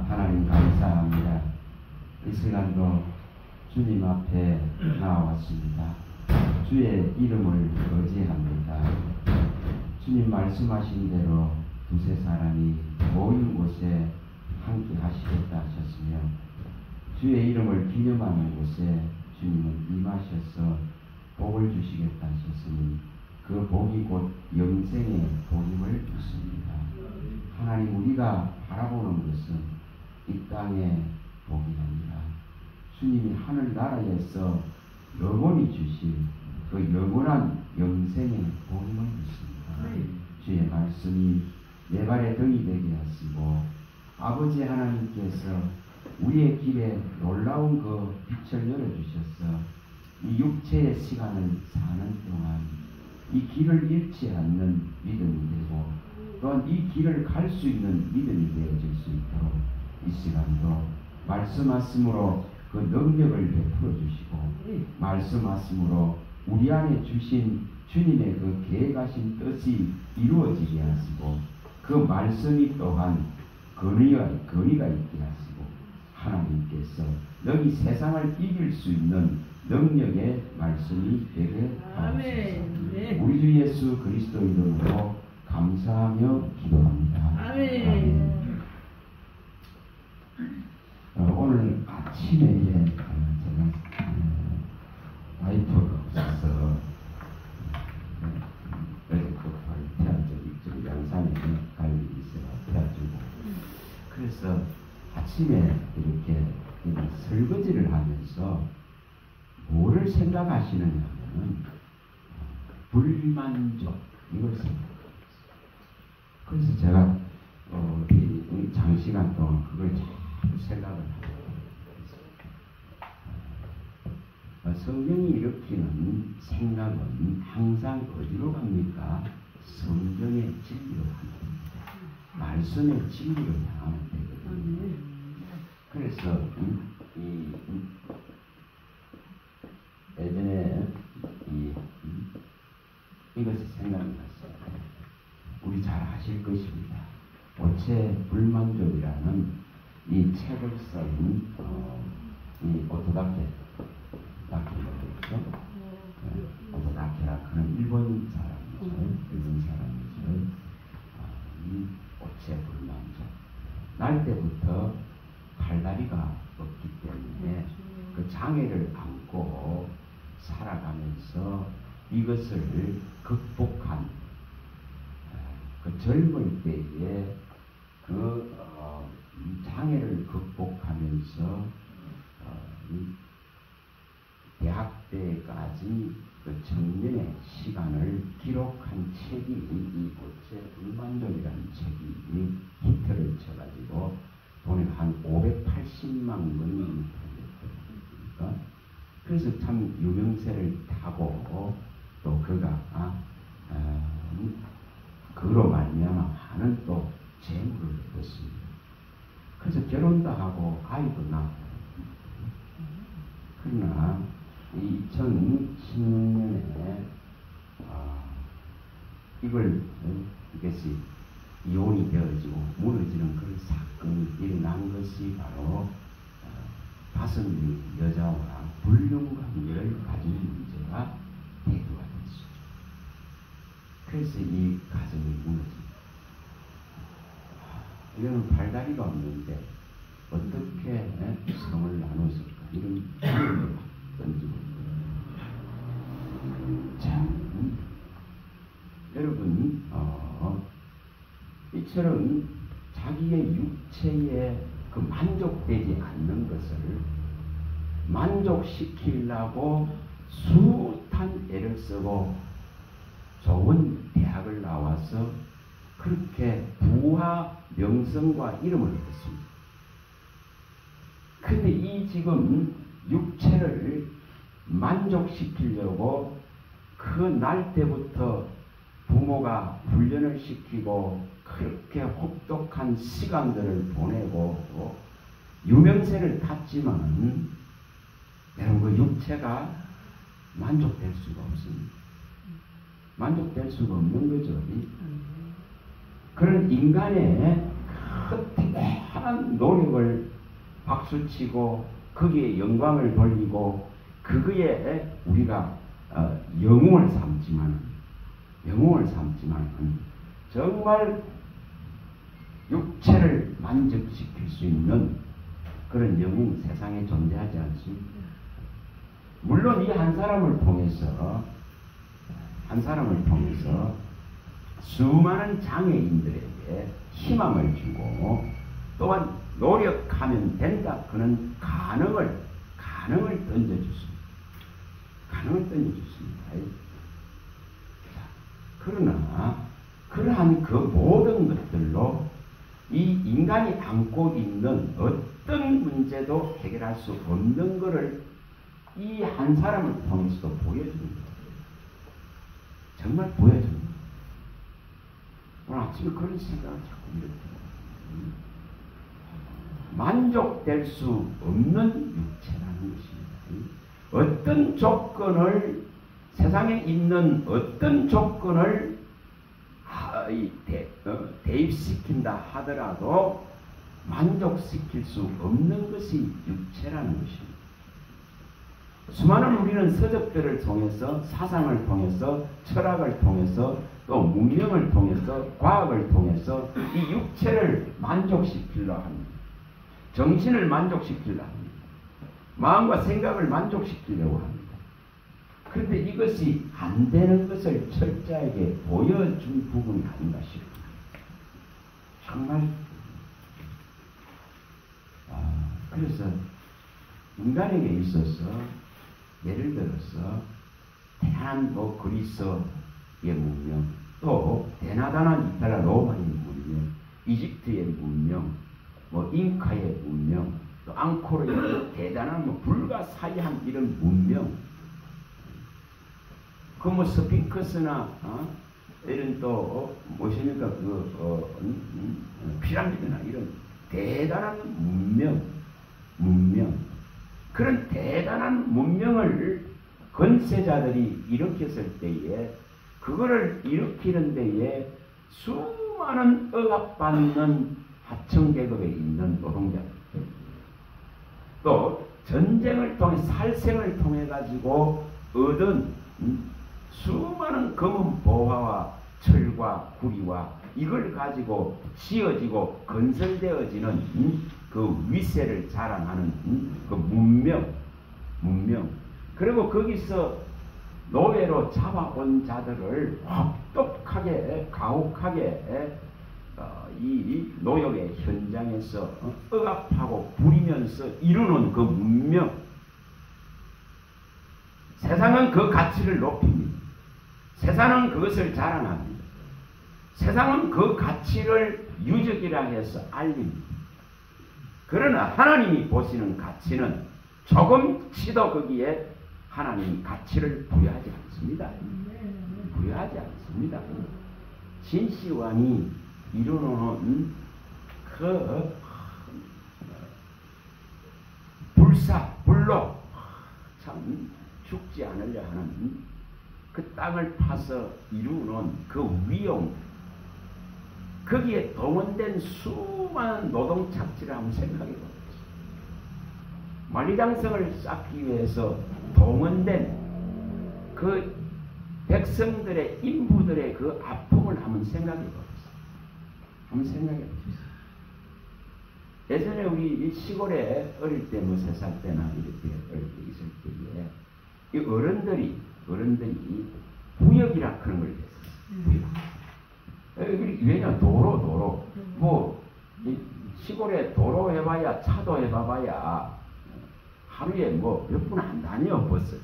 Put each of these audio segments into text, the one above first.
하나님 감사합니다. 이 시간도 주님 앞에 나왔습니다. 주의 이름을 의지합니다. 주님 말씀하신 대로 두세 사람이 모인 곳에 함께 하시겠다 하셨으며 주의 이름을 기념하는 곳에 주님은 임하셔서 복을 주시겠다 하셨으니 그 복이 곧 영생의 복임을 믿습니다. 하나님, 우리가 바라보는 것은 이 땅의 복이 아니라 주님이 하늘나라에서 영원히 주실 그 영원한 영생의 복임을 믿습니다. 주의 말씀이 내 발의 등이 되게 하시고 아버지 하나님께서 우리의 길에 놀라운 그 빛을 열어주셔서 이 육체의 시간을 사는 동안 이 길을 잃지 않는 믿음이 되고 또한 이 길을 갈 수 있는 믿음이 되어질 수 있도록 이 시간도 말씀하심으로 그 능력을 베풀어 주시고 말씀하심으로 우리 안에 주신 주님의 그 계획하신 뜻이 이루어지게 하시고 그 말씀이 또한 권위가 있게 하시고 하나님께서 너희 세상을 이길 수 있는 능력의 말씀이 되게 하옵소서. 우리 주 예수 그리스도 이름으로 감사하며 기도합니다. 아멘. 오늘 아침에 제가 와이프가 없어서 급하게 태아적 양산에 갈 일이 있어서 태아주고 그래서 아침에 이렇게 설거지를 하면서 뭐를 생각하시느냐 하면 불만족 이걸 생각합니다. 그래서 제가 이 장시간 동안 그걸 잘 생각을 하고 성경이 일으키는 생각은 항상 어디로 갑니까? 성경의 진리로 갑니다. 말씀의 진리로 향하면 되거든요. 그래서 예전에 이것이 생각이 났어요. 우리 잘 아실 것입니다. 오체 불만족이라는 이 책을 쓴 이 오토다케 오토다케라 그는 일본 사람이죠. 이 오체 불만족. 날 때부터 팔다리가 없기 때문에 그 장애를 안고 살아가면서 이것을 극복한 그 젊을 때에 그 장애를 극복하면서 대학 때까지 그 청년의 시간을 기록한 책이 이 오체 불만족이라는 책이 히트를 쳐가지고 돈이 한 580만 원이 팔렸거든요. 그래서 참 유명세를 타고 또 그가 그로 말미암아 많은 또 재물을 얻었습니다. 그래서 결혼도 하고 아이도 낳고 그러나 2016년에 이것이 이혼이 되어지고 무너지는 그런 사건이 일어난 것이 바로 5명의 여자와 불륜관계를 가진 문제가 대두가 됐습니다. 그래서 이 가정이 무너집니다. 이거는 팔다리가 없는데 어떻게 성을 나눴을까 이런 질문을 던지고 자, 여러분 이처럼 자기의 육체에 그 만족되지 않는 것을 만족시키려고 숱한 애를 쓰고 좋은 대학을 나와서 그렇게 부와 명성과 이름을 얻었습니다. 근데 이 지금 육체를 만족시키려고 그 날 때부터 부모가 훈련을 시키고 그렇게 혹독한 시간들을 보내고 유명세를 탔지만 여러분 그 육체가 만족될 수가 없습니다. 만족될 수가 없는 거죠. 그런 인간의 그 대단한 수많은 노력을 박수치고 거기에 영광을 돌리고 그거에 우리가 영웅을 삼지만 정말 육체를 만족시킬 수 있는 그런 영웅 세상에 존재하지 않습니다. 물론 이 한 사람을 통해서 수많은 장애인들에게 희망을 주고 또한 노력하면 된다 그런 가능을 던져줬습니다. 그러나 그러한 그 모든 것들로 이 인간이 안고 있는 어떤 문제도 해결할 수 없는 것을 이 한 사람을 통해서도 보여주는 거예요. 정말 보여주는 거예요. 오늘 아침에 그런 생각을 자꾸 이렇게 만족될 수 없는 육체라는 것입니다. 어떤 조건을 세상에 있는 어떤 조건을 대입시킨다 하더라도 만족시킬 수 없는 것이 육체라는 것입니다. 수많은 우리는 서적들을 통해서 사상을 통해서 철학을 통해서 또 문명을 통해서 과학을 통해서 이 육체를 만족시키려 합니다. 정신을 만족시키려 합니다. 마음과 생각을 만족시키려고 합니다. 그런데 이것이 안 되는 것을 철저하게 보여준 부분이 아닌가 싶습니다. 정말 그래서 인간에게 있어서 예를 들어서 대단한 그리스의 문명, 또 대나단한 이탈리아 로마의 문명, 이집트의 문명, 잉카의 문명, 또 앙코르의 대단한 불가사의한 이런 문명, 스핑크스나 이런 또 무엇입니까 피라미드나 이런 대단한 문명 그런 대단한 문명을 건세자들이 일으켰을 때에 그거를 일으키는 데에 수많은 억압받는 하층계급에 있는 노동자들 또 전쟁을 통해 살생을 통해 가지고 얻은 수많은 검은 보화와 철과 구리와 이걸 가지고 지어지고 건설되어지는 그 위세를 자랑하는 그 문명 그리고 거기서 노예로 잡아온 자들을 혹독하게 가혹하게 이 노역의 현장에서 억압하고 부리면서 이루는 그 문명 세상은 그 가치를 높입니다. 세상은 그것을 자랑합니다. 세상은 그 가치를 유적이라 해서 알립니다. 그러나 하나님이 보시는 가치는 조금치도 거기에 하나님 가치를 부여하지 않습니다. 진시황이 이루는 그 불로 참 죽지 않으려 하는 그 땅을 파서 이루는 그 위용 거기에 동원된 수많은 노동착취를 한번 생각해 보세요. 만리장성을 쌓기 위해서 동원된 그 백성들의 인부들의 그 아픔을 한번 생각해 보세요. 예전에 우리 시골에 어릴 때 3살 때나 이렇게 어릴 때 있을 때에 이 어른들이 구역이라 그런 걸 했었어요. 왜냐 도로 시골에 도로 해봐야 차도 해봐야 하루에 몇 분 안 다녀 버스.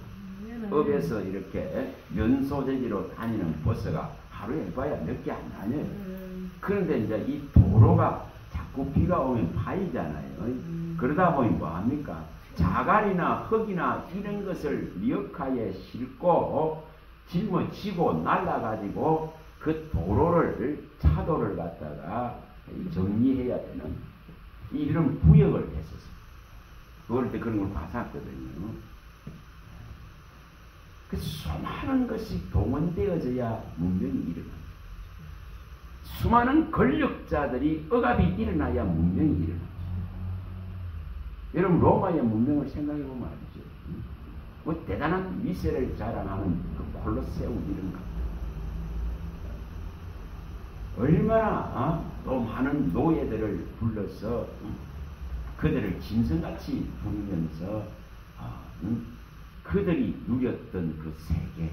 업에서 이렇게 연소재지로 다니는 버스가 하루에 해봐야 몇 개 안 다녀요. 그런데 이제 이 도로가 자꾸 비가 오면 파이잖아요. 그러다 보니 뭐합니까? 자갈이나 흙이나 이런 것을 미역하에 싣고 짊어지고 날라가지고 그 차도를 갖다가 정리해야 되는 이런 구역을 했었어요. 어릴 때 그런 걸 봤었거든요. 그 수많은 것이 동원되어져야 문명이 일어납니다. 수많은 권력자들이 억압이 일어나야 문명이 일어나죠. 여러분 로마의 문명을 생각해 보면 알죠. 뭐 대단한 위세를 자랑하는 그 콜로세움 이런 것. 얼마나 또 많은 노예들을 불러서 그들을 짐승같이 부리면서 그들이 누렸던 그 세계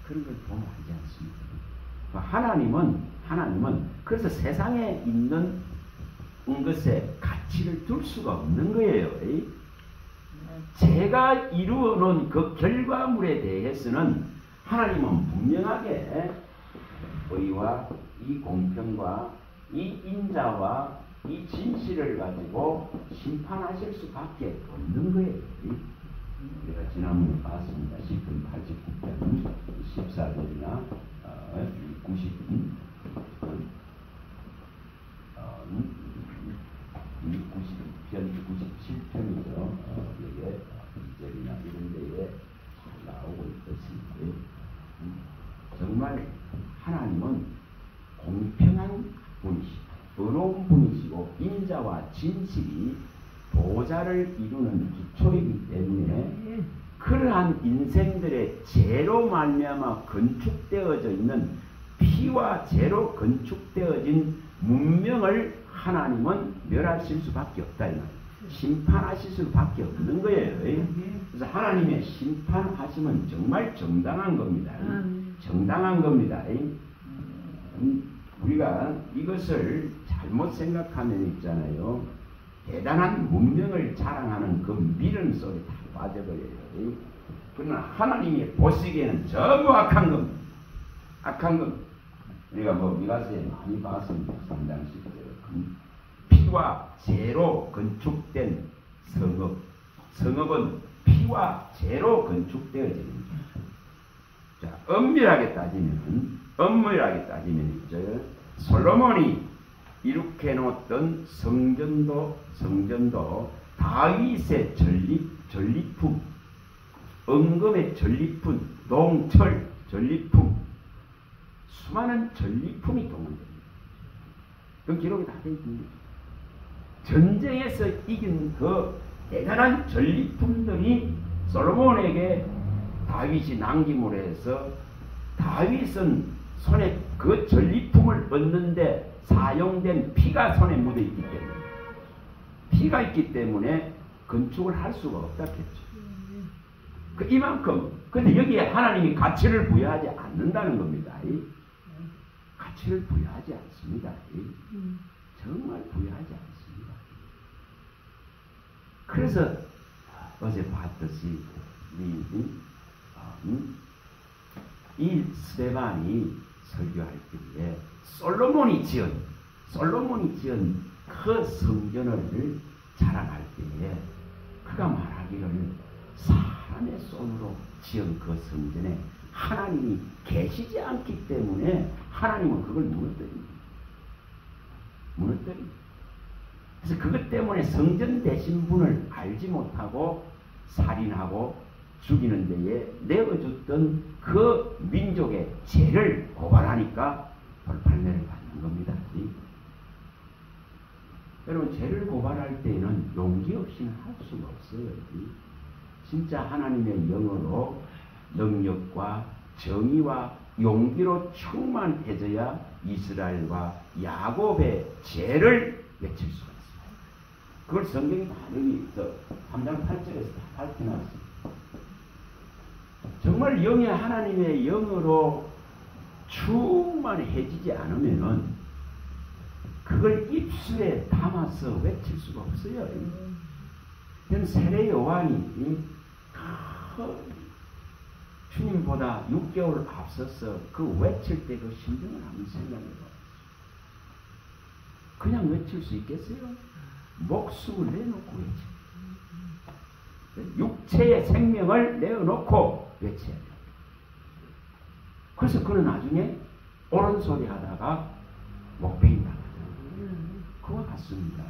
그런 걸 보면 알지 않습니까? 하나님은 그래서 세상에 있는 것에 가치를 둘 수가 없는 거예요. 제가 이루어 놓은 그 결과물에 대해서는 하나님은 분명하게 의와 이 공평과 이 인자와 이 진실을 가지고 심판하실 수밖에 없는 거예요. 우리가 지난번에 봤습니다. 10분 89편 14절이나 90편 97편이죠. 여기에 2절이나 이런 데에 나오고 있었습니다. 정말 하나님은 공평한 분이시고 의로운 분이시고 인자와 진실이 보좌를 이루는 기초이기 때문에 그러한 인생들의 죄로 말미암아 건축되어져 있는 피와 죄로 건축되어진 문명을 하나님은 멸하실 수밖에 없다. 심판하실 수밖에 없는 거예요. 그래서 하나님의 심판하심은 정말 정당한 겁니다. 정당한 겁니다. 우리가 이것을 잘못 생각하면 있잖아요. 대단한 문명을 자랑하는 그 미련 속에 다 빠져버려요. 그러나 하나님이 보시기에는 전부 악한 겁니다. 악한 겁니다. 우리가 미가서에 많이 봤습니다. 3장 10절. 피와 죄로 건축된 성읍. 성읍은 피와 죄로 건축되어지는 거죠. 자, 엄밀하게 따지면 있죠. 솔로몬이 이룩해 놓았던 성전도 다윗의 전리품, 은금의 전리품, 동철 전리품, 수많은 전리품이 동원됩니다. 그건 기록이 다 되어 있습니다. 전쟁에서 이긴 그 대단한 전리품들이 솔로몬에게 다윗이 남김으로 해서 다윗은 손에 그 전리품을 얻는데 사용된 피가 손에 묻어 있기 때문에 피가 있기 때문에 건축을 할 수가 없다겠죠. 이만큼. 근데 여기에 하나님이 가치를 부여하지 않는다는 겁니다. 가치를 부여하지 않습니다. 정말 부여하지 않습니다. 그래서 어제 봤듯이 이 스데반이 설교할 때에 솔로몬이 지은 그 성전을 자랑할 때에 그가 말하기를 사람의 손으로 지은 그 성전에 하나님이 계시지 않기 때문에 하나님은 그걸 무너뜨립니다. 그래서 그것 때문에 성전 되신 분을 알지 못하고 살인하고 죽이는 데에 내어줬던 그 민족의 죄를 고발하니까 돌팔매를 받는 겁니다. 여러분, 죄를 고발할 때에는 용기 없이는 할 수가 없어요. 진짜 하나님의 영으로 능력과 정의와 용기로 충만해져야 이스라엘과 야곱의 죄를 외칠 수가 있습니다. 그걸 성경이 다 여기 3장 8절에서 다 밝혀놨습니다. 정말 영의 하나님의 영으로 충만해지지 않으면은 그걸 입술에 담아서 외칠 수가 없어요. 그럼 세례 요한이 주님보다 6개월 앞서서 그 외칠 때 그 심정을 한번 생각해봐요. 그냥 외칠 수 있겠어요? 목숨을 내놓고 외쳐. 육체의 생명을 내어놓고 외쳐야 돼요. 그래서 그는 나중에 옳은 소리 하다가 목베인 당하잖아요. 그와 같습니다.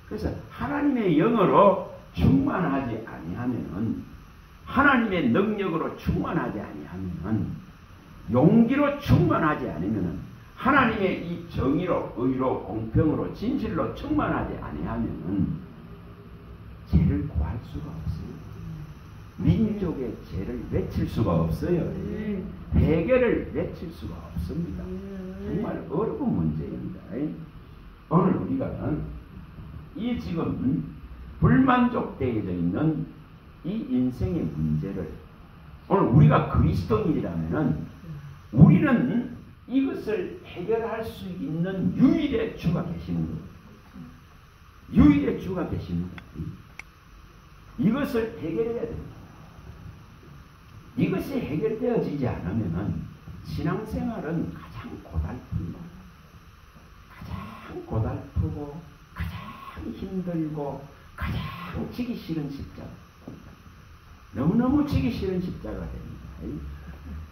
그래서 하나님의 영으로 충만하지 아니하면은, 하나님의 능력으로 충만하지 아니하면은, 용기로 충만하지 않으면은 하나님의 이 정의로 의로 공평으로 진실로 충만하지 아니하면은 죄를 구할 수가 없어요. 민족의 죄를 외칠 수가 없어요. 해결을 외칠 수가 없습니다. 정말 어려운 문제입니다. 오늘 우리가 이 지금 불만족되어져 있는 이 인생의 문제를 오늘 우리가 그리스도인이라면은 우리는 이것을 해결할 수 있는 유일의 주가 계시는 거예요. 유일의 주가 계십니다. 이것을 해결해야 됩니다. 이것이 해결되어지지 않으면 신앙생활은 가장 고달픕니다. 가장 고달프고 가장 힘들고 가장 지기 싫은 십자가. 너무너무 지기 싫은 십자가 됩니다.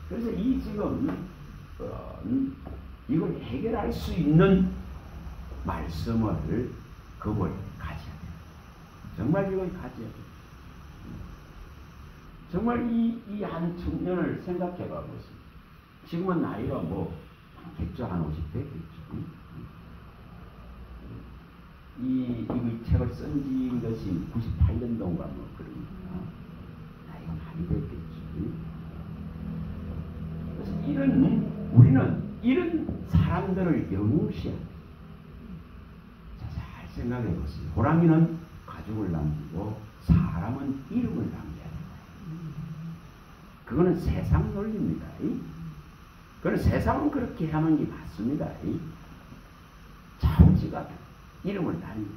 그래서 이 지금 이걸 해결할 수 있는 말씀을 그걸 가져야 돼요. 정말 이걸 가져야 돼요. 정말 이 한 청년을 생각해 봐보세요. 지금은 나이가 뭐 많겠죠. 한 50대 겠죠. 이 책을 쓴 지 것이 98년도인가 뭐 그러니까 나이가 많이 됐겠죠. 그래서 우리는 이런 사람들을 영웅시해야 돼요. 자, 잘 생각해 보세요. 호랑이는 가죽을 남기고 사람은 이름을 남겨야 돼요. 그거는 세상 논리입니다. 그건 세상은 그렇게 하는 게 맞습니다. 자우지가 이름을 남기고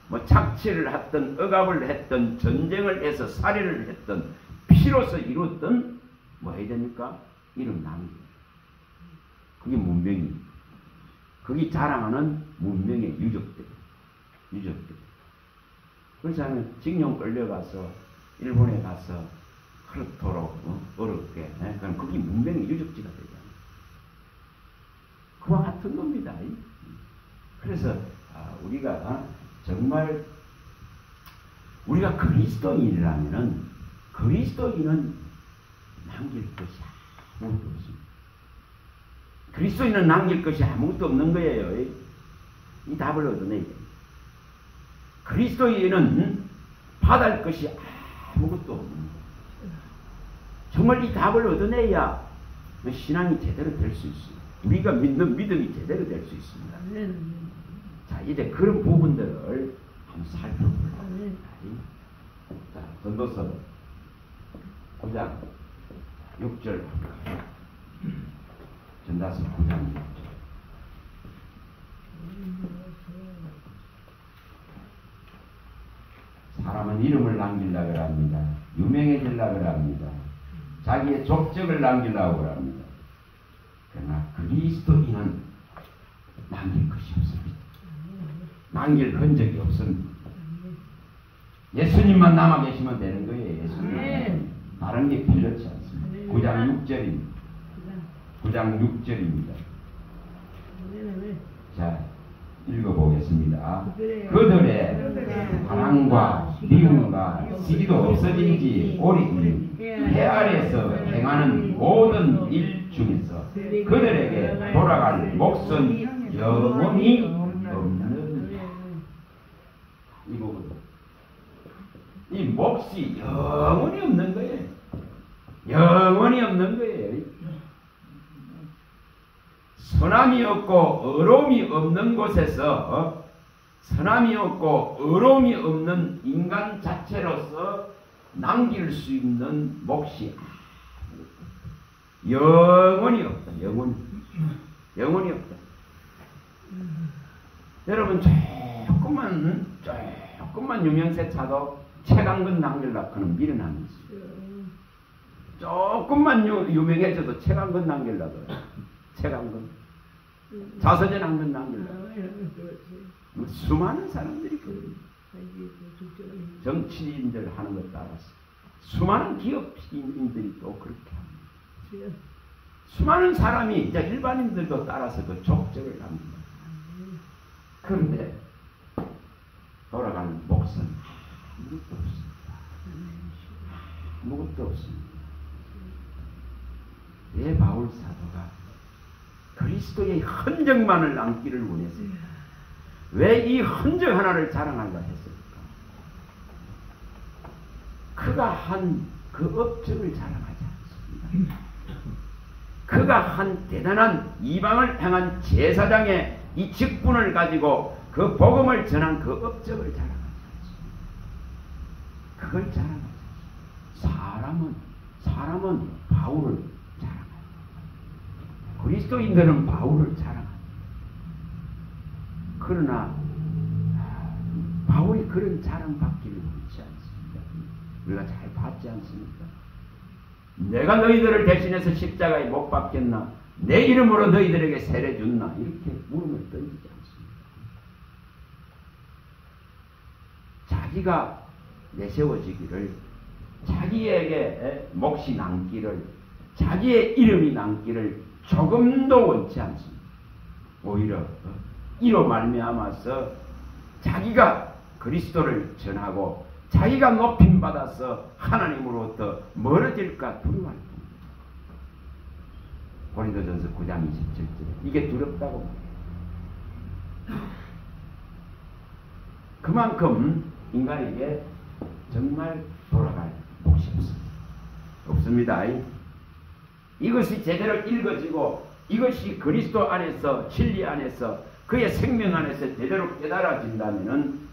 뭐 착취를 했던 억압을 했던 전쟁을 해서 살인을 했던 피로서 이뤘던 뭐 해야 됩니까? 이름 남기고 그게 문명이 그게 자랑하는 문명의 유적들. 그렇지 않으면 징용 끌려가서 일본에 가서 그렇도록 어렵게 그럼 그게 문명의 유적지가 되잖아요. 그와 같은 겁니다. 그래서 우리가 정말 우리가 그리스도인이라면은 그리스도인은 남길 것이 아무것도 없습니다. 그리스도인은 남길 것이 아무것도 없는 거예요. 이 답을 얻어내야 됩니다. 그리스도인은 받을 것이 아무것도 없는 거예요. 정말 이 답을 얻어내야 신앙이 제대로 될 수 있습니다. 우리가 믿는 믿음이 제대로 될 수 있습니다. 자, 이제 그런 부분들을 한번 살펴볼게요. 자, 전도서 9장 6절 전도서 9장 6절 사람은 이름을 남기려고 합니다. 유명해지려고 합니다. 자기의 족적을 남기려고 합니다. 그러나 그리스도인은 남길 것이 없습니다. 남길 흔적이 없습니다. 예수님만 남아 계시면 되는 거예요. 예수님. 다른 게 필요치 않습니다. 9장 6절입니다. 9장 6절입니다. 자, 읽어보겠습니다. 그들의 사랑과 미움과 시기도 없어진 지 오래니 해 아래에서 행하는 모든 일 중에서 그들에게 돌아갈 몫은 영원히 없는 이 부분. 이 몫이 영원히 없는 거예요. 영원히 없는 거예요. 선함이 없고 의로움이 없는 곳에서 선함이 없고 의로움이 없는 인간 자체로서 남길 수 있는 몫이 영원히 없다. 영원히 없다. 여러분 조금만 유명세 차도 책 한 권 남기려고 하는 미련함이 있어요. 조금만 유명해져도 책 한 권 남기려고 해요. 책 한 권. 자서전 한 권 남기려고. 수많은 사람들이 정치인들 하는 것 따라서 수많은 기업인들이 또 그렇게 합니다. 수많은 사람이 이제 일반인들도 따라서 그 족적을 남깁니다. 그런데 돌아가는 몫은 아무것도 없습니다. 아무것도 없습니다. 왜 바울 사도가 그리스도의 흔적만을 남기를 원했어요. 왜 이 흔적 하나를 자랑한다 했습니까? 그가 한 그 업적을 자랑하지 않습니다. 그가 한 대단한 이방을 향한 제사장의 이 직분을 가지고 그 복음을 전한 그 업적을 자랑하지 않습니다. 그걸 자랑하지 않습니다. 사람은 바울을 자랑합니다. 그리스도인들은 바울을 자랑합니다. 그러나 바울이 그런 자랑받기를 원치 않습니다. 우리가 잘 봤지 않습니까? 내가 너희들을 대신해서 십자가에 못 박혔나? 내 이름으로 너희들에게 세례 줬나? 이렇게 물음을 던지지 않습니다. 자기가 내세워지기를, 자기에게 몫이 남기를, 자기의 이름이 남기를 조금도 원치 않습니다. 오히려 이로 말미암아서 자기가 그리스도를 전하고 자기가 높임받아서 하나님으로부터 멀어질까 두려워할 뿐입니다. 고린도전서 9장 27절 이게 두렵다고 말해요. 그만큼 인간에게 정말 돌아갈 몫이 없습니다. 이것이 제대로 읽어지고 이것이 그리스도 안에서 진리 안에서 그의 생명 안에서 제대로 깨달아진다면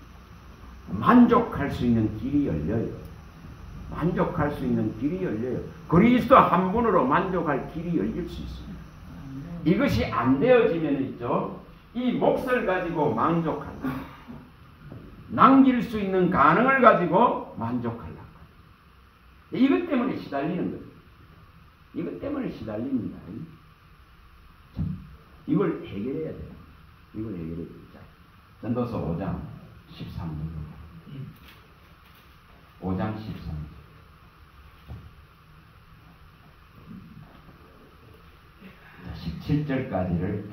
만족할 수 있는 길이 열려요. 만족할 수 있는 길이 열려요. 그리스도 한 분으로 만족할 길이 열릴 수 있습니다. 이것이 안 되어지면 있죠. 이 몫을 가지고 만족한다. 남길 수 있는 가능을 가지고 만족하려고. 이것 때문에 시달리는 거예요. 이것 때문에 시달립니다. 이걸 해결해야 돼요. 이걸 해결해야 돼요. 전도서 5장 13절. 5장 13절. 17절까지를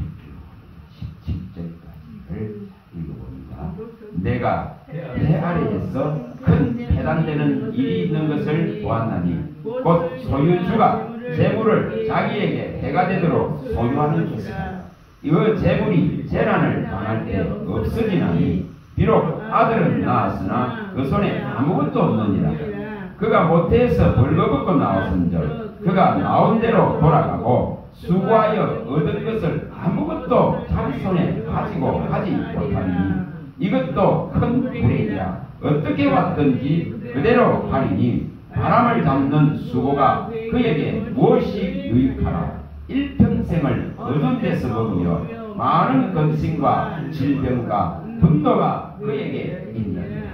17절까지를 읽어봅니다. 내가 내 아래에서 큰 해당되는 일이 있는 것을 보았나니 곧 소유주가 재물을 자기에게 해가 되도록 소유하는 것이다. 이 재물이 재난을 당할 때 없어지나니 비록 아들은 낳았으나 그 손에 아무것도 없느니라. 그가 모태에서 벌거벗고 나왔은즉 그가 나온 대로 돌아가고 수고하여 얻은 것을 아무것도 자기 손에 가지고 하지 못하니 이것도 큰 불행이라. 어떻게 왔든지 그대로 가리니 바람을 잡는 수고가 그에게 무엇이 유익하라. 일평생을 어두운 데서 먹으며 많은 근심과 질병과 분노가 그에게 있느니라.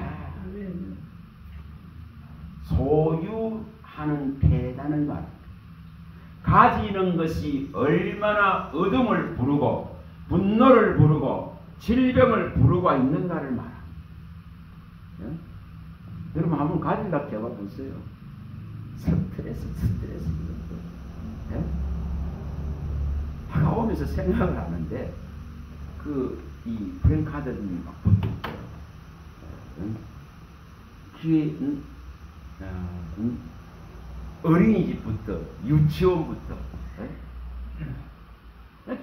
소유하는 패단을 말합니다. 가지는 것이 얼마나 어둠을 부르고 분노를 부르고 질병을 부르고 있는가를 말합니다. 예? 여러분 한번 가지려고 해봐보세요. 스트레스. 예? 다가오면서 생각을 하는데 이 프랭카드들이 막 붙고 뒤에 어린이집부터 유치원부터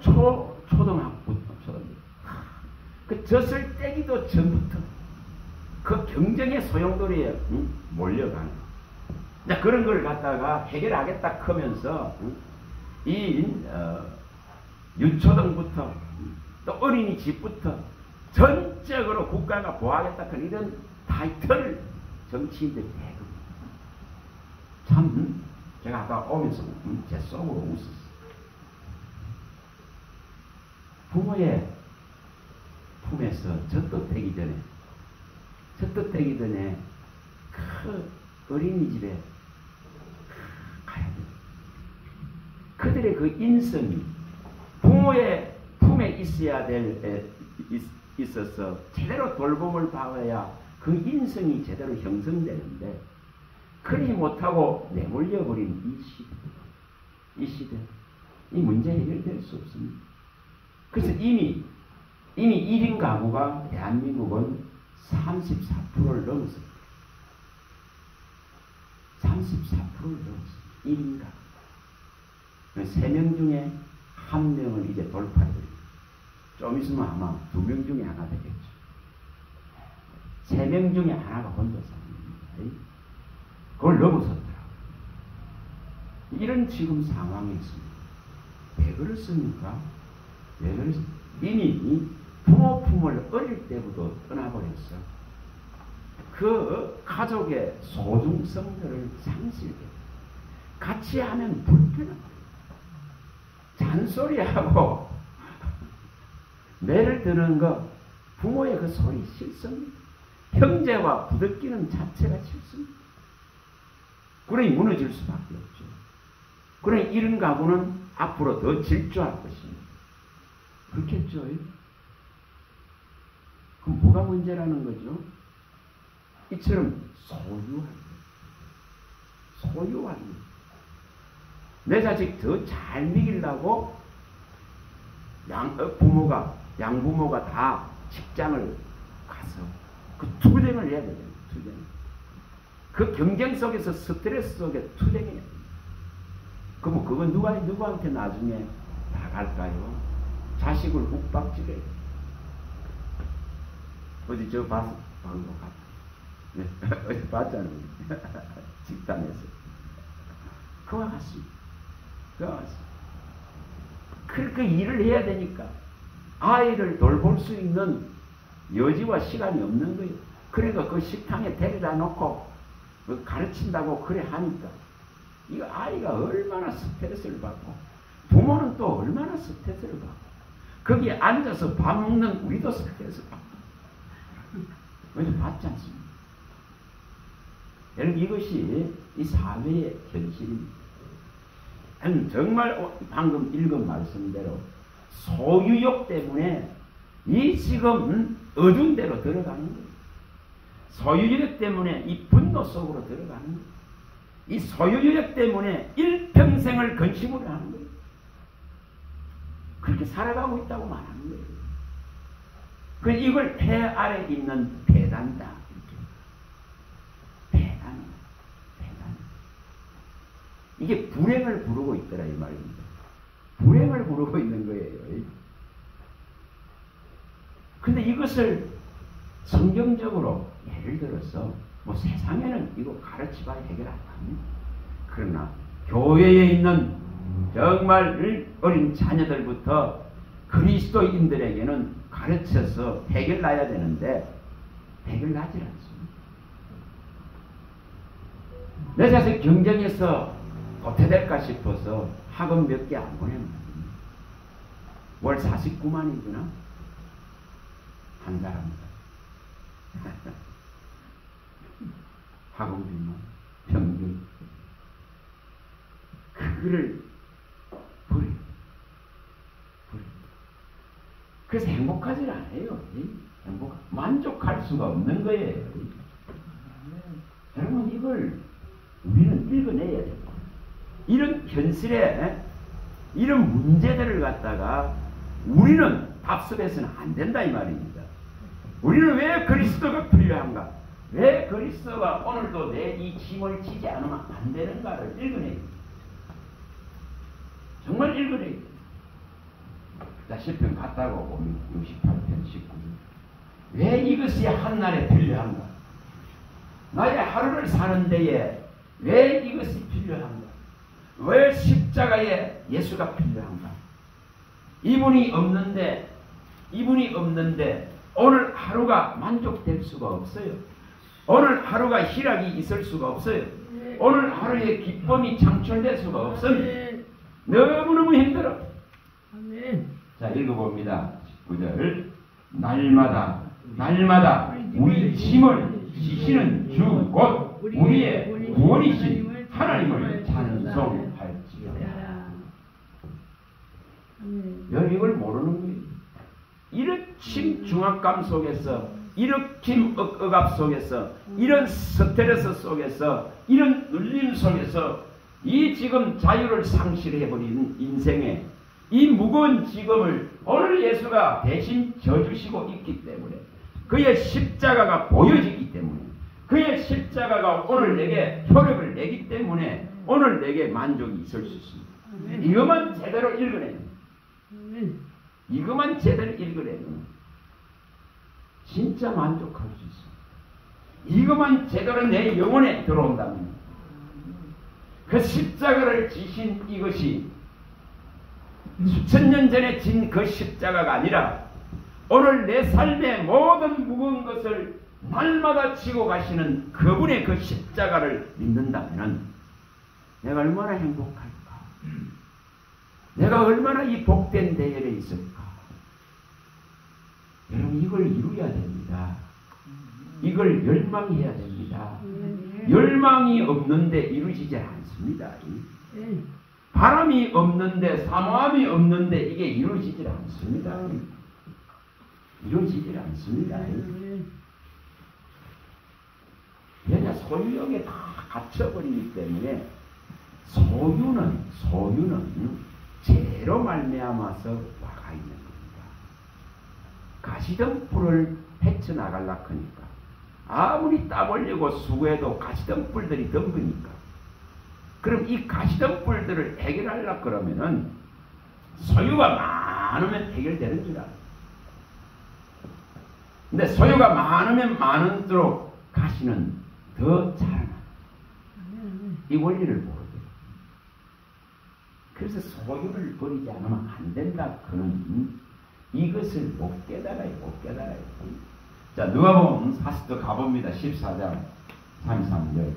초등학부터 그 젖을 떼기도 전부터 그 경쟁의 소용돌이에 몰려가는 그런 걸 갖다가 해결하겠다 하면서 유초등부터 또 어린이집부터 전적으로 국가가 보호하겠다 그런 이런 타이틀을 정치인들이 내고 참 제가 아까 오면서 제 속으로 웃었어요. 부모의 품에서 젖도되기 전에 그 어린이집에 가야 돼요. 그들의 그 인성이 부모의 품에 있어서 제대로 돌봄을 받아야 그 인성이 제대로 형성되는데 그리 못하고 내몰려버린 이 시대 이 문제 해결될 수 없습니다. 그래서 이미 1인 가구가 대한민국은 34%를 넘었습니다. 34%를 넘었습니다. 1인 가구. 3명 중에 한 명을 이제 돌파해버립니다. 좀 있으면 아마 2명 중에 하나 되겠죠. 3명 중에 하나가 혼자 삽니다. 그걸 넘어섰더라고요. 이런 지금 상황이 있습니다. 왜 그렇습니까? 왜 그렇습니까? 이미 부모 품을 어릴 때부터 떠나버렸어. 그 가족의 소중성들을 상실해. 같이 하면 불편하고 잔소리하고 매를 드는 거 부모의 그 소리 싫습니다. 형제와 부대끼는 자체가 싫습니다. 그러니 무너질 수밖에 없죠. 그러니 이런 가구는 앞으로 더 질주할 것입니다. 그렇겠죠? 그럼 뭐가 문제라는 거죠? 이처럼 소유하는 내 자식 더 잘 먹이려고 양부모가 다 직장을 가서 그 투쟁을 해야 되잖아요. 투쟁. 그 경쟁 속에서 스트레스 속에 투쟁해야 돼요. 그럼 그건 누구한테 나중에 나갈까요? 자식을 욱박지게. 어디 저 봤어? 방금 갔다. 네. 어디 봤잖아요. 직장에서. 그와 같습니다. 그와 같습니다. 그렇게 일을 해야 되니까 아이를 돌볼 수 있는 여지와 시간이 없는 거예요. 그러니까 그 식당에 데려다 놓고 가르친다고 그래 하니까 이거 아이가 얼마나 스트레스를 받고 부모는 또 얼마나 스트레스를 받고 거기에 앉아서 밥 먹는 우리도 스트레스 받고 왜 받지 않습니까? 여러분 이것이 이 사회의 현실입니다. 정말 방금 읽은 말씀대로 소유욕 때문에 이 지금 어두운 데로 들어가는 거예요. 소유욕 때문에 이 분노 속으로 들어가는 거예요. 이 소유욕 때문에 일평생을 근심을 하는 거예요. 그렇게 살아가고 있다고 말하는 거예요. 그 이걸 배 아래 있는 배단이다. 배단. 이게 불행을 부르고 있더라 이 말입니다. 불행을 부르고 있는 거예요. 근데 이것을 성경적으로 예를 들어서 뭐 세상에는 이거 가르치봐야 해결 안 합니다. 그러나 교회에 있는 정말 어린 자녀들부터 그리스도인들에게는 가르쳐서 해결나야 되는데 해결나지 않습니다. 내 자식 경쟁에서 도태될까 싶어서 학원 몇 개 안 보내는 겁니다. 월 49만이구나. 한 사람당. 학원비만 평균. 그거를 버려. 그래서 행복하지 않아요. 만족할 수가 없는 거예요. 여러분 이걸 우리는 읽어내야 됩니다. 이런 현실에 이런 문제들을 갖다가 우리는 답습해서는 안 된다 이 말입니다. 우리는 왜 그리스도가 필요한가? 왜 그리스도가 오늘도 내 이 짐을 지지 않으면 안 되는가를 읽어내야 됩니다. 정말 읽어내야 됩니다. 자, 시편 갔다고 보면 68편 19절. 왜 이것이 한날에 필요한가? 나의 하루를 사는 데에 왜 이것이 필요한가? 왜 십자가에 예수가 필요한가? 이분이 없는데 오늘 하루가 만족될 수가 없어요. 오늘 하루가 희락이 있을 수가 없어요. 오늘 하루에 기쁨이 창출될 수가 없어요. 너무너무 힘들어. 자, 읽어봅니다. 19절. 날마다 우리 짐을 지시는 주 곧 우리의 구원이신 하나님을 찬송할지어다. 여러분 이걸 모르는 거예요. 일으킴 중압감 속에서, 일으킴 억압 속에서, 이런 스트레스 속에서, 이런 눌림 속에서 이 지금 자유를 상실해버린 인생에 이 무거운 지금을 오늘 예수가 대신 져주시고 있기 때문에, 그의 십자가가 보여지기 때문에, 그의 십자가가 오늘 내게 효력을 내기 때문에 오늘 내게 만족이 있을 수 있습니다. 이것만 제대로 읽어내면 이것만 제대로 읽으려면 진짜 만족할 수 있어. 이것만 제대로 내 영혼에 들어온다면 그 십자가를 지신 이것이 수천 년 전에 진 그 십자가가 아니라 오늘 내 삶의 모든 무거운 것을 날마다 지고 가시는 그분의 그 십자가를 믿는다면 내가 얼마나 행복할까? 내가 얼마나 이 복된 대열에 있을까? 여러분 이걸 이루어야 됩니다. 이걸 열망해야 됩니다. 열망이 없는데 이루어지지 않습니다. 바람이 없는데 사모함이 없는데 이게 이루어지지 않습니다. 이루어지지 않습니다. 왜냐 소유욕에 다 갇혀버리기 때문에 소유는 죄로 말미암아서 와가 있는 겁니다. 가시덤불을 헤쳐나가려고 하니까 아무리 땀 흘리고 수고해도 가시덤불들이 덤비니까 그럼 이 가시덤불들을 해결하려고 그러면은 소유가 많으면 해결되는 줄 알아요. 근데 소유가 많으면 많을수록 가시는 더 자라나. 이 원리를 모르죠. 그래서 소유를 버리지 않으면 안 된다. 그는 이것을 못 깨달아요. 못 깨달아요. 자, 누가복음 사스도 가봅니다. 14장 33절.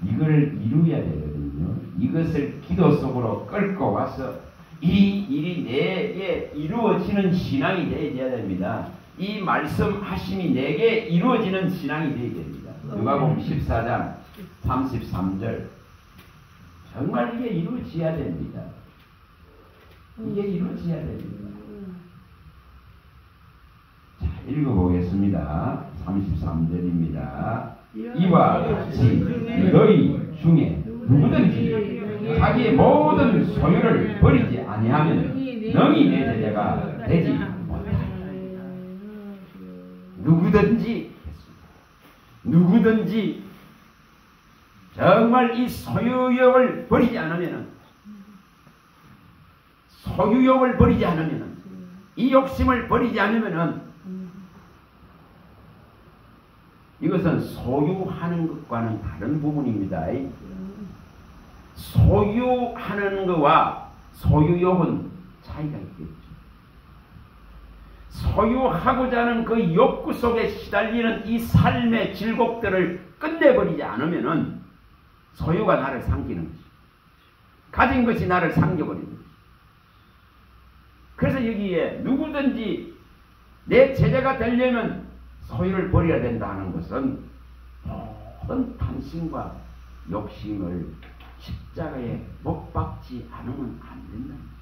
이거를 이루어야 되거든요. 이것을 기도 속으로 끌고 와서 이 일이 내게 이루어지는 신앙이 되어야 됩니다. 이 말씀하심이 내게 이루어지는 신앙이 되어야 됩니다. 누가복음 14장 33절. 정말 이게 이루어져야 됩니다. 이게 이루어져야 됩니다. 자, 읽어보겠습니다. 33절입니다. 이와 같이 너희 중에 누구든지 자기의 모든 소유를 버리지 아니하면 능히 내 제자가 되지 못하리라. 누구든지 정말 이 소유욕을 버리지 않으면 이 욕심을 버리지 않으면 이것은 소유하는 것과는 다른 부분입니다. 소유하는 것과 소유욕은 차이가 있겠죠. 소유하고자 하는 그 욕구 속에 시달리는 이 삶의 질곡들을 끝내버리지 않으면 소유가 나를 삼키는 것이, 가진 것이 나를 삼켜버리는 것이. 그래서 여기에 누구든지 내 제자가 되려면 소유를 버려야 된다는 것은 모든 탐심과 욕심을 십자가에 못 박지 않으면 안 된다는 것입니다.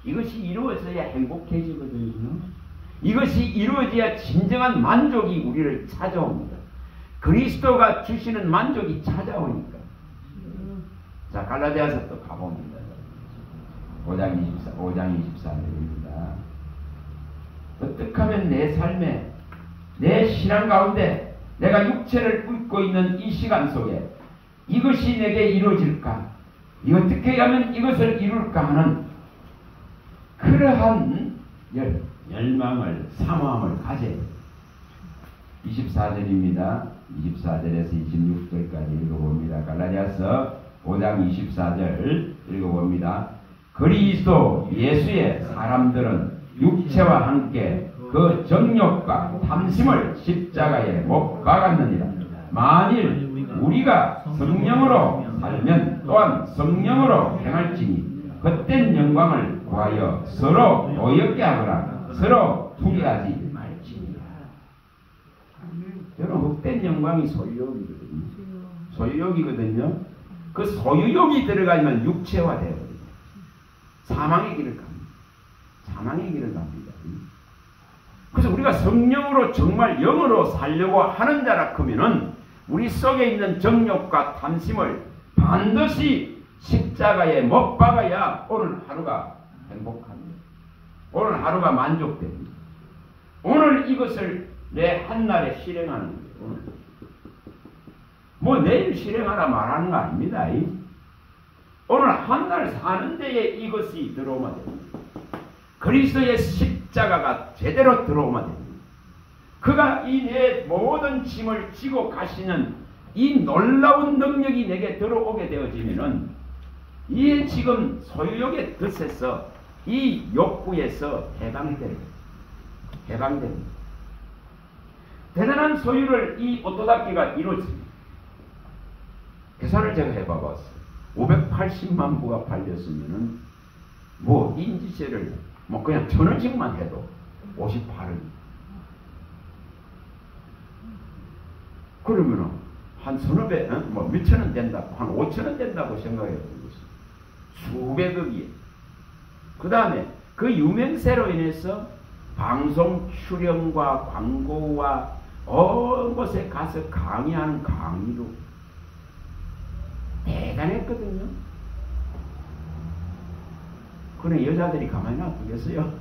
이것이 이루어져야 행복해지거든요. 이것이 이루어져야 진정한 만족이 우리를 찾아옵니다. 그리스도가 주시는 만족이 찾아오니까. 자, 갈라디아서 또 가봅니다. 5장 24절입니다. 어떻게 하면 내 삶에, 내 신앙 가운데 내가 육체를 입고 있는 이 시간 속에 이것이 내게 이루어질까? 어떻게 하면 이것을 이룰까 하는 그러한 열망을, 사모함을 가져야 돼요. 24절입니다. 24절에서 26절까지 읽어봅니다. 갈라디아서 5장 24절 읽어봅니다. 그리스도 예수의 사람들은 육체와 함께 그 정욕과 탐심을 십자가에 못 박았느니라. 만일 우리가 성령으로 살면 또한 성령으로 행할지니 헛된 영광을 구하여 서로 어렵게 하거나 서로 투기하지 말지니라. 여러분, 헛된 영광이 소유욕이거든요. 그 소유욕이 들어가면 육체화 되어버립니다. 사망의 길을 갑니다. 사망의 길을 갑니다. 그래서 우리가 성령으로 정말 영으로 살려고 하는 자라 하면은 우리 속에 있는 정욕과 탐심을 반드시 십자가에 못 박아야 오늘 하루가 행복합니다. 오늘 하루가 만족됩니다. 오늘 이것을 내 한날에 실행하는 거예요. 뭐 내일 실행하라 말하는 거 아닙니다. 오늘 한 날 사는 데에 이것이 들어오면 됩니다. 그리스도의 십자가가 제대로 들어오면 됩니다. 그가 이 내 모든 짐을 지고 가시는 이 놀라운 능력이 내게 들어오게 되어지면은 이 지금 소유욕의 뜻에서 이 욕구에서 해방됩니다. 대단한 소유를 이 오토다키가 이루어집니다. 계산을 제가 해봐봤어요. 580만 부가 팔렸으면은 뭐 인지세를 뭐 그냥 1,000원씩만 해도 58원. 그러면은 한 서너 배, 뭐 몇천 원 된다고, 한 5천 원 된다고 생각해 보는 것이 수백억이에요. 그 다음에 그 유명세로 인해서 방송 출연과 광고와 어느 곳에 가서 강의하는 강의로 대단했거든요. 그래 여자들이 가만히 놔두겠어요?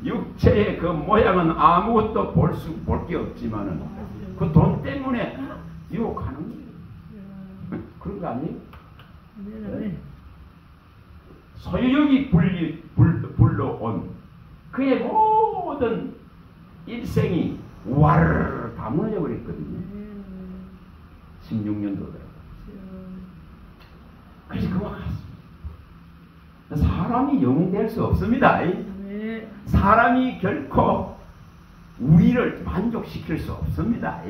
육체의 그 모양은 아무것도 볼 게 없지만은 그 돈 때문에 유혹하는 거예요. 그런 거 아니에요? 네? 소유욕이 불러온 그의 모든 일생이 와르르 다 무너져 버렸거든요. 16년도더라고요. 그래서 그와 같습니다. 사람이 영웅 될 수 없습니다. 사람이 결코 우리를 만족시킬 수 없습니다.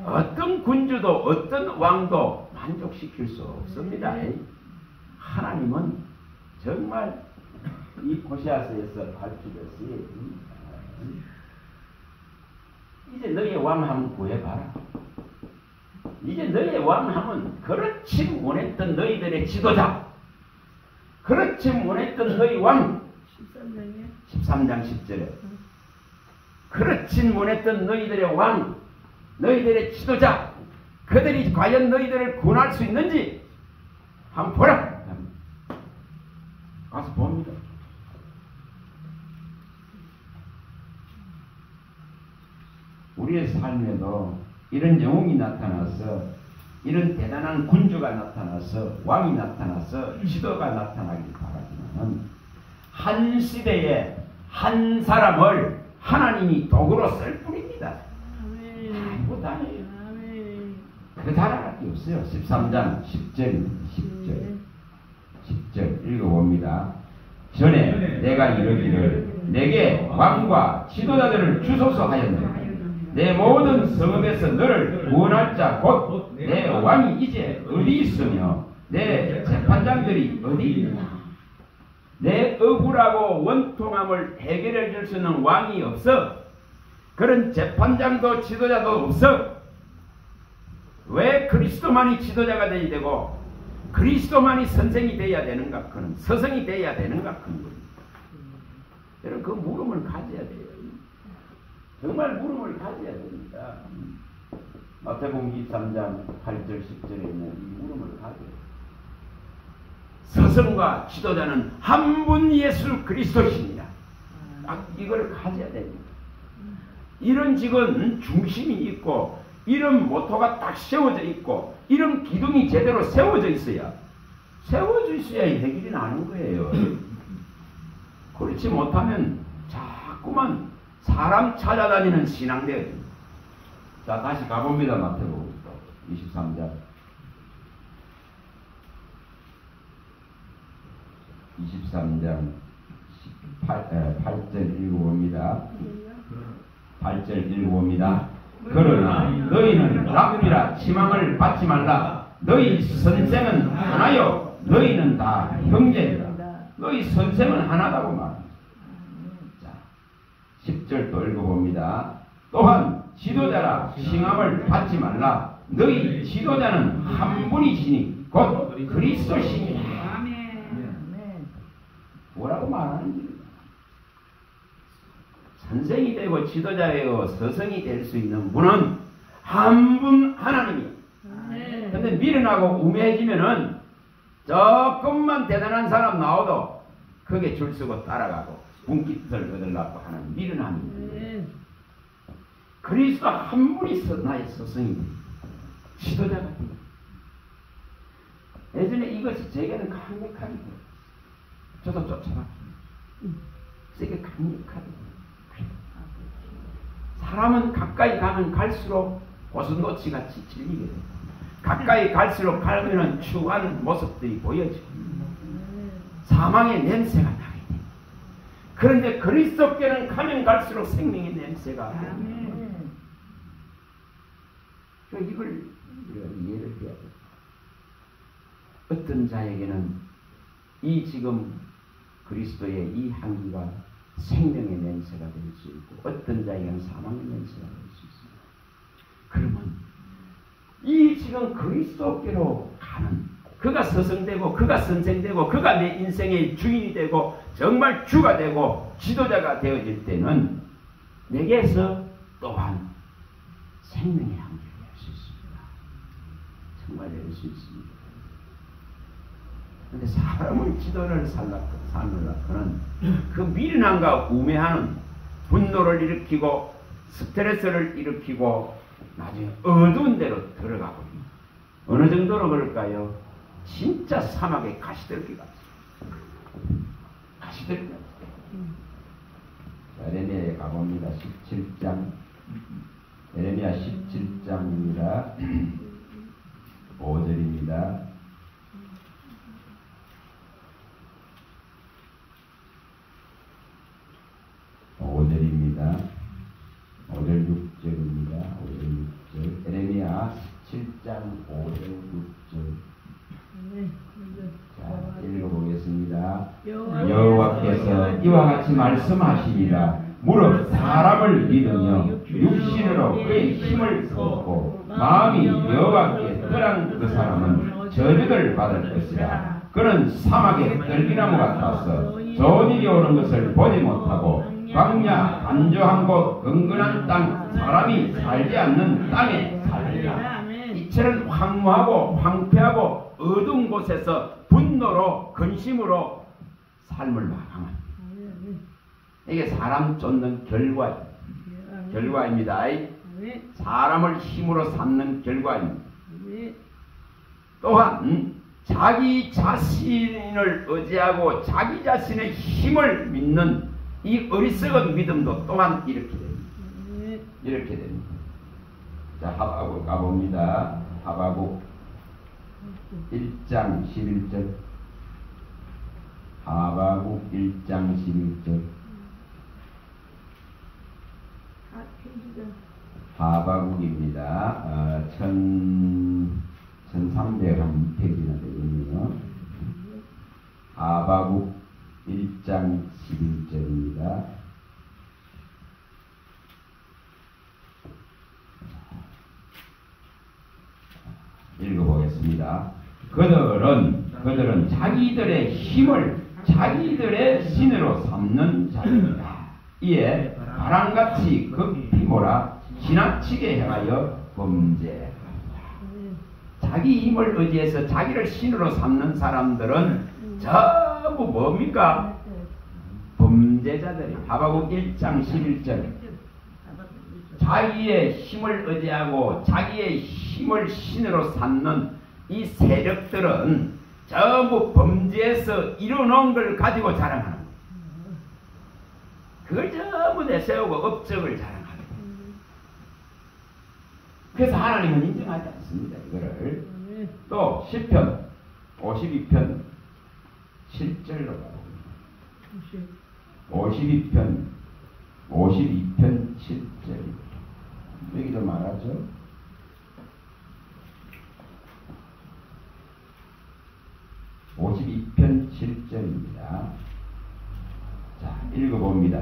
어떤 군주도 어떤 왕도 만족시킬 수 없습니다. 하나님은 정말 이 호세아서에서 밝히듯이 이제 너희의 왕함 구해봐라. 이제 너희의 왕함은 그렇지 못했던 너희들의 지도자, 그렇지 못했던 너희 왕 13장 10절에 그렇지 못했던 너희들의 왕, 너희들의 지도자, 그들이 과연 너희들을 구원할 수 있는지 한번 보라. 가서 봅니다. 우리의 삶에도 이런 영웅이 나타나서, 이런 대단한 군주가 나타나서, 왕이 나타나서, 지도가 나타나길 바라지만 한 시대에 한 사람을 하나님이 도구로 쓸 뿐입니다. 아무것도 아니에요. 그 다른 게 없어요. 13장 10절 읽어봅니다. 전에 내가 이르기를 내게 왕과 지도자들을 주소서 하였느니라. 내 모든 성읍에서 너를 구원할 자 곧 내 왕이 이제 어디 있으며 내 재판장들이 어디 있느냐. 내 억울하고 원통함을 해결해 줄 수 있는 왕이 없어. 그런 재판장도 지도자도 없어. 왜 그리스도만이 지도자가 되어야 되고 그리스도만이 선생이 되어야 되는가? 그는 서성이 되어야 되는가? 그는 여러분 그 물음을 가져야 돼요. 정말 물음을 가져야 됩니다. 마태복음 23장 8절 10절에 있는 이 물음을 가져야 돼요. 서성과 지도자는 한 분 예수 그리스도십니다. 이걸 가져야 됩니다. 이런 직은 중심이 있고 이런 모토가 딱 세워져 있고 이런 기둥이 제대로 세워져 있어야 해결이 나는 거예요. 그렇지 못하면 자꾸만 사람 찾아다니는 신앙되어야 됩니다. 자, 다시 가봅니다. 마태복음 23장 23장 8절 읽어봅니다. 8절 읽어봅니다. 그러나 너희는 랍비라 치망을 받지 말라. 너희 선생은 하나요. 너희는 다 형제이다. 너희 선생은 하나다고 말합니다. 자, 10절도 읽어봅니다. 또한 지도자라 칭함을 받지 말라. 너희 지도자는 한 분이시니 곧 그리스도시니라. 뭐라고 말하는지. 선생이 되고 지도자이고 서성이 될 수 있는 분은 한 분 하나님이에요. 근데 미련하고 우매해지면은 조금만 대단한 사람 나와도 그게 줄 서고 따라가고 분깃을 얻으려고 하는 미련함입니다. 그리스도 한 분이 나의 서성입니다. 지도자 같은 거. 예전에 이것이 제게는 강력하게 들어요. 저도 쫓아봤습니다. 세게 강력하게 들어요. 사람은 가까이 가면 갈수록 고슴도치같이 질리게 돼요. 가까이 갈수록 가면은 추한 모습들이 보여지고 사망의 냄새가 나게 돼요. 그런데 그리스도께는 가면 갈수록 생명의 냄새가 나요. 이걸 우리가 이해를 해야 돼요. 어떤 자에게는 이 지금 그리스도의 이 향기가 생명의 냄새가 될 수 있고 어떤 자에게는 사망의 냄새가 될 수 있습니다. 그러면 이 지금 그리스도께로 가는 그가 서성되고 그가 선생되고 그가 내 인생의 주인이 되고 정말 주가 되고 지도자가 되어질 때는 내게서 또한 생명의 향기를 낼 수 있습니다. 정말 낼 수 있습니다. 그런데 사람의 지도를 삼으려고는 그 미련함과 우매하는 분노를 일으키고 스트레스를 일으키고 나중에 어두운 데로 들어가고 어느 정도로 그럴까요? 진짜 사막에 가시들기 같아요. 가시들기 같아요. 에레미야에 가봅니다. 17장 에레미야 17장입니다. 5절입니다. 5절입니다. 5절 6절입니다. 5절 6절. 에레미야 17장 5절 6절. 자, 읽어보겠습니다. 여호와께서 이와 같이 말씀하시니라. 무릇 사람을 믿으며 육신으로 그의 힘을 얻고 마음이 여호와께 떠난 그 사람은 저주를 받을 것이라. 그는 사막의 떨기나무 같아서 좋은 일이 오는 것을 보지 못하고 광야 간조한 곳 은근한 땅 사람이 살지 않는 땅에 살리라. 이처럼 황무하고 황폐하고 어두운 곳에서 분노로 근심으로 삶을 마감한 이게 사람 쫓는 결과입니다. 사람을 힘으로 삼는 결과입니다. 또한 자기 자신을 의지하고 자기 자신의 힘을 믿는 이 어리석은 믿음도 또한 이렇게 됩니다. 이렇게 됩니다. 자, 하박국 가봅니다. 하박국 1장 11절. 하박국 1장 11절. 하박국입니다. 1302페이지나 되겠네요. 하박국 1장 11절입니다. 읽어보겠습니다. 그들은 자기들의 힘을 자기들의 신으로 삼는 자입니다. 이에 바람같이 급히 몰아 지나치게 행하여 범죄하라. 자기 힘을 의지해서 자기를 신으로 삼는 사람들은 전부 뭡니까? 범죄자들이. 하박국 1장 11절. 자기의 힘을 의지하고 자기의 힘을 신으로 삼는 이 세력들은 전부 범죄에서 이뤄놓은 걸 가지고 자랑하는 거예요. 그걸 전부 내세우고 업적을 자랑하는 거예요. 그래서 하나님은 인정하지 않습니다. 이거를. 또 시편 52편 7절로 가봅니다. 52편 7절. 여기도 말하죠. 52편 7절입니다. 자, 읽어봅니다.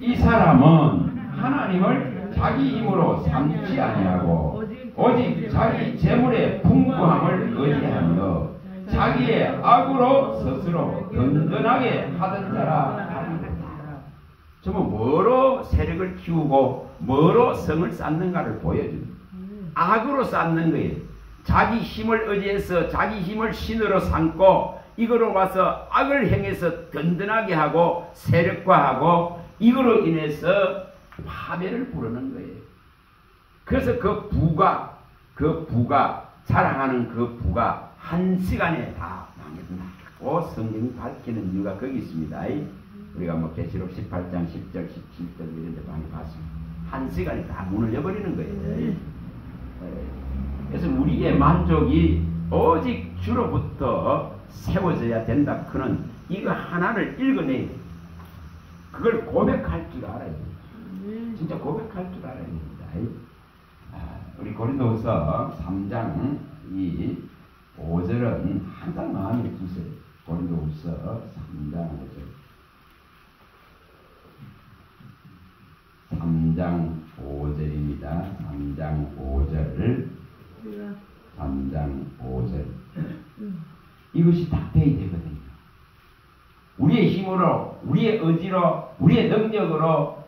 이 사람은 하나님을 자기 힘으로 삼지 아니하고 오직 자기 재물의 풍부함을 의지하며 자기의 악으로 스스로 든든하게 하던 자라. 전부 뭐로 세력을 키우고 뭐로 성을 쌓는가를 보여줍니다. 악으로 쌓는 거예요. 자기 힘을 의지해서 자기 힘을 신으로 삼고 이거로 와서 악을 행해서 든든하게 하고 세력화하고 이거로 인해서 파멸을 부르는 거예요. 그래서 그 부가 그 부가 자랑하는 그 부가 한 시간에 다 망했다고 성경이 밝히는 이유가 거기 있습니다. 우리가 뭐 계시록 18장 10절 17절 이런 데 많이 봤습니다. 한 시간에 다 문을 여버리는 거예요. 그래서 우리의 만족이 오직 주로부터 세워져야 된다. 그는 이거 하나를 읽어내야 돼. 그걸 고백할 줄 알아야 돼. 진짜 고백할 줄 알아야 됩니다. 우리 고린도후서 3장 이 5절은 항상 마음에 두세요. 고린도후서 3장 5절. 3장 5절입니다. 3장 5절. 3장 5절. 이것이 다 돼야 되거든요. 우리의 힘으로, 우리의 의지로, 우리의 능력으로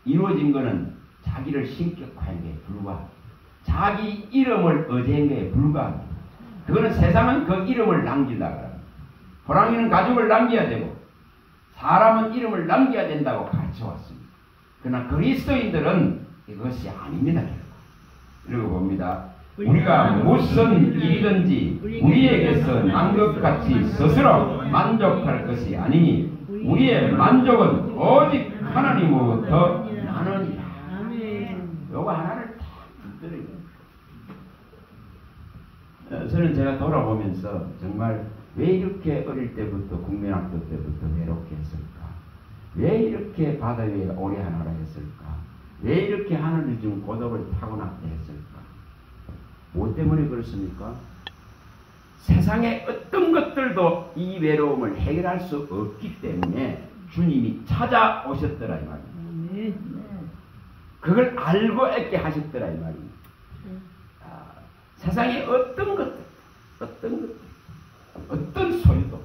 이루어진 것은 자기를 신격화한 게 불과합니다. 자기 이름을 의지한 게 불과합니다. 그거는 세상은 그 이름을 남기려고 합니다. 호랑이는 가죽을 남겨야 되고 사람은 이름을 남겨야 된다고 가르쳐왔습니다. 그러나 그리스도인들은 이것이 아닙니다. 읽어봅니다. 우리가 무슨 일이든지 우리에게서 난 것 같이 스스로 만족할 것이 아니니 우리의 만족은 오직 하나님으로부터 나느니라. 요거 하나를 다 붙들어야 돼요. 저는 제가 돌아보면서 정말 왜 이렇게 어릴 때부터 국민학교 때부터 외롭게 했을까? 왜 이렇게 바다 위에 오래 하나라 했을까? 왜 이렇게 하늘을 준 고독을 타고났게 했을까? 뭐 때문에 그렇습니까? 세상의 어떤 것들도 이 외로움을 해결할 수 없기 때문에 주님이 찾아오셨더라 이 말입니다. 그걸 알고 있게 하셨더라 이 말입니다. 세상의 어떤 것들, 어떤 소유도,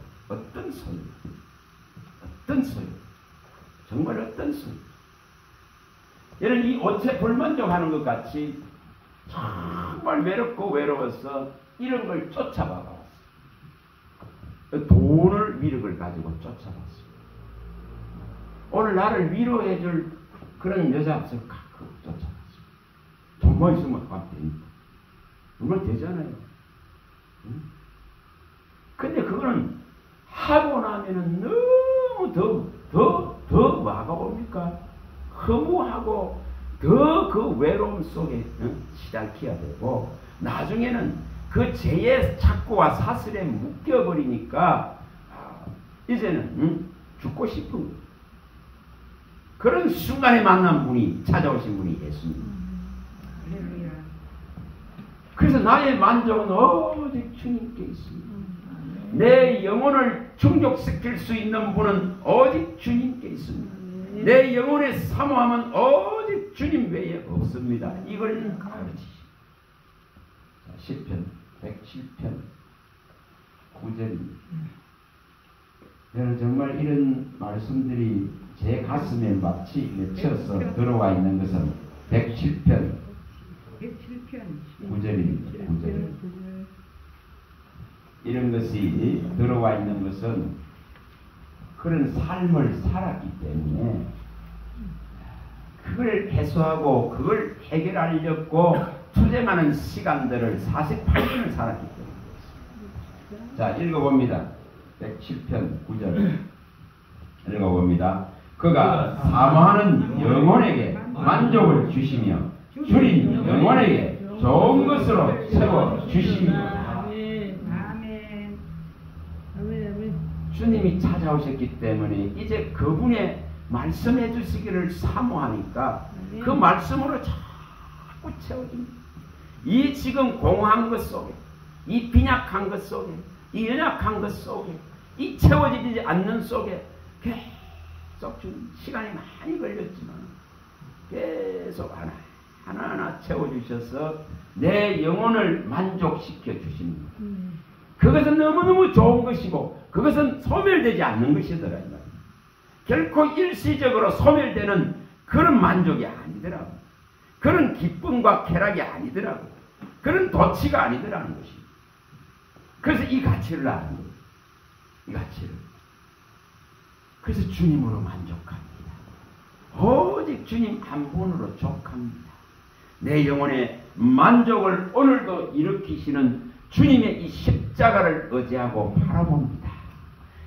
정말 어떤 소유. 여러분 이 옷에 불만족하는 것 같이 정말 외로워서 이런 걸 쫓아봐봤어요. 돈을 위력을 가지고 쫓아봤어요. 오늘 나를 위로해줄 그런 여자 없을까? 그거 쫓아봤어요. 돈만 있으면 안 됩니다. 그건 되잖아요. 응? 근데 그거는 하고 나면은 너무 더 뭐가 옵니까? 허무하고 더 그 외로움 속에 시달켜야 되고 나중에는 그 죄의 착고와 사슬에 묶여버리니까 이제는 죽고 싶은 그런 순간에 만난 분이 찾아오신 분이 예수님. 그래서 나의 만족은 오직 주님께 있습니다. 내 영혼을 충족시킬 수 있는 분은 오직 주님께 있습니다. 내 영혼의 사모함은 오직 주님 외에 없습니다. 이걸 가르치시오. 시편 107편 9절입니다. 여러분 정말 이런 말씀들이 제 가슴에 마치 맺혀서 들어와 있는 것은 107편 9절입니다. 9절. 이런 것이 들어와 있는 것은 그런 삶을 살았기 때문에 그걸 해소하고 그걸 해결하려고 투쟁하는 시간들을 48년을 살았기 때문에. 자, 읽어봅니다. 107편 9절 읽어봅니다. 그가 사모하는 영혼에게 만족을 주시며 줄인 영혼에게 좋은 것으로 채워 주십니다. 주님이 찾아오셨기 때문에 이제 그분의 말씀해 주시기를 사모하니까 그 말씀으로 자꾸 채워집니다. 이 지금 공허한 것 속에, 이 빈약한 것 속에, 이 연약한 것 속에, 이 채워지지 않는 속에 계속 좀 시간이 많이 걸렸지만 계속 하나하나 채워주셔서 내 영혼을 만족시켜 주십니다. 그것은 너무너무 좋은 것이고 그것은 소멸되지 않는 것이더라. 결코 일시적으로 소멸되는 그런 만족이 아니더라고. 그런 기쁨과 쾌락이 아니더라고. 그런 도취가 아니더라는 것이. 그래서 이 가치를 아는 거예요. 이 가치를. 그래서 주님으로 만족합니다. 오직 주님 한 분으로 족합니다. 내 영혼의 만족을 오늘도 일으키시는 주님의 이 십자가를 의지하고 바라봅니다.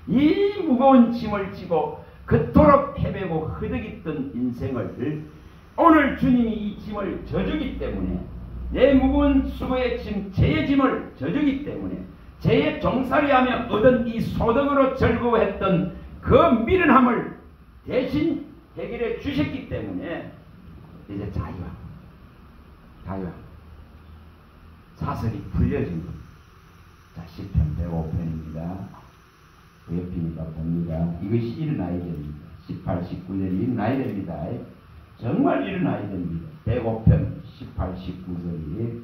이 무거운 짐을 지고 그토록 헤매고 흐득했던 인생을 오늘 주님이 이 짐을 져주기 때문에, 내 무거운 수고의 짐, 죄의 짐을 져주기 때문에, 죄의 종살이하며 얻은 이 소득으로 즐거워했던 그 미련함을 대신 해결해 주셨기 때문에 이제 자유와 사슬이 풀려진 것. 자, 시편 105편입니다. 그 옆이니까 봅니다. 이것이 일어나야 됩니다. 18, 19절이 일어나야 됩니다. 정말 일어나야 됩니다. 105편 18, 19절이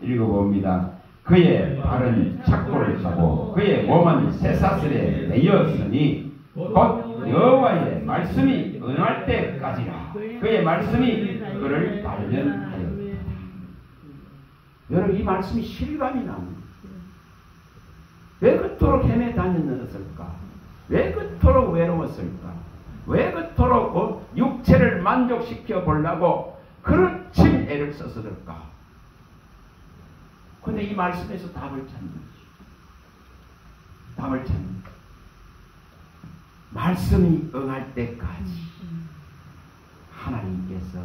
읽어봅니다. 그의 발은 착고를 차고 그의 몸은 쇠사슬에 매였으니 곧 여호와의 말씀이 응할 때까지라. 그의 말씀이 그를 단련하였다. 여러분, 이 말씀이 실감이 납니다. 왜 그토록 헤매 다녔을까? 왜 그토록 외로웠을까? 왜 그토록 육체를 만족시켜 보려고 그렇게 애를 썼을까? 근데 이 말씀에서 답을 찾는 거죠. 답을 찾는 거죠. 말씀이 응할 때까지 하나님께서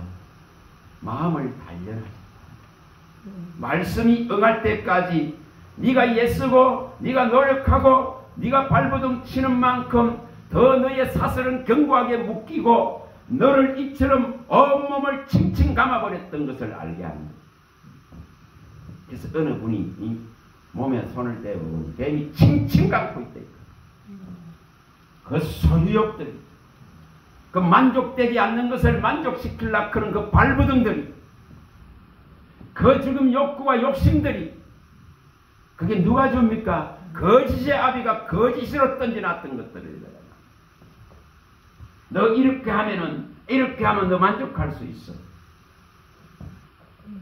마음을 단련하셨다. 말씀이 응할 때까지 네가 애쓰고 네가 노력하고 네가 발버둥 치는 만큼 더 너의 사슬은 견고하게 묶이고 너를 이처럼 온몸을 칭칭 감아버렸던 것을 알게 합니다. 그래서 어느 분이 이 몸에 손을 대고 뱀이 칭칭 감고 있다. 그 소유욕들이, 그 만족되지 않는 것을 만족시키려고 하는 그 발버둥들이, 그 지금 욕구와 욕심들이, 그게 누가 줍니까? 거짓의 아비가 거짓으로 던져놨던 것들이다. 너 이렇게 하면 너 만족할 수 있어.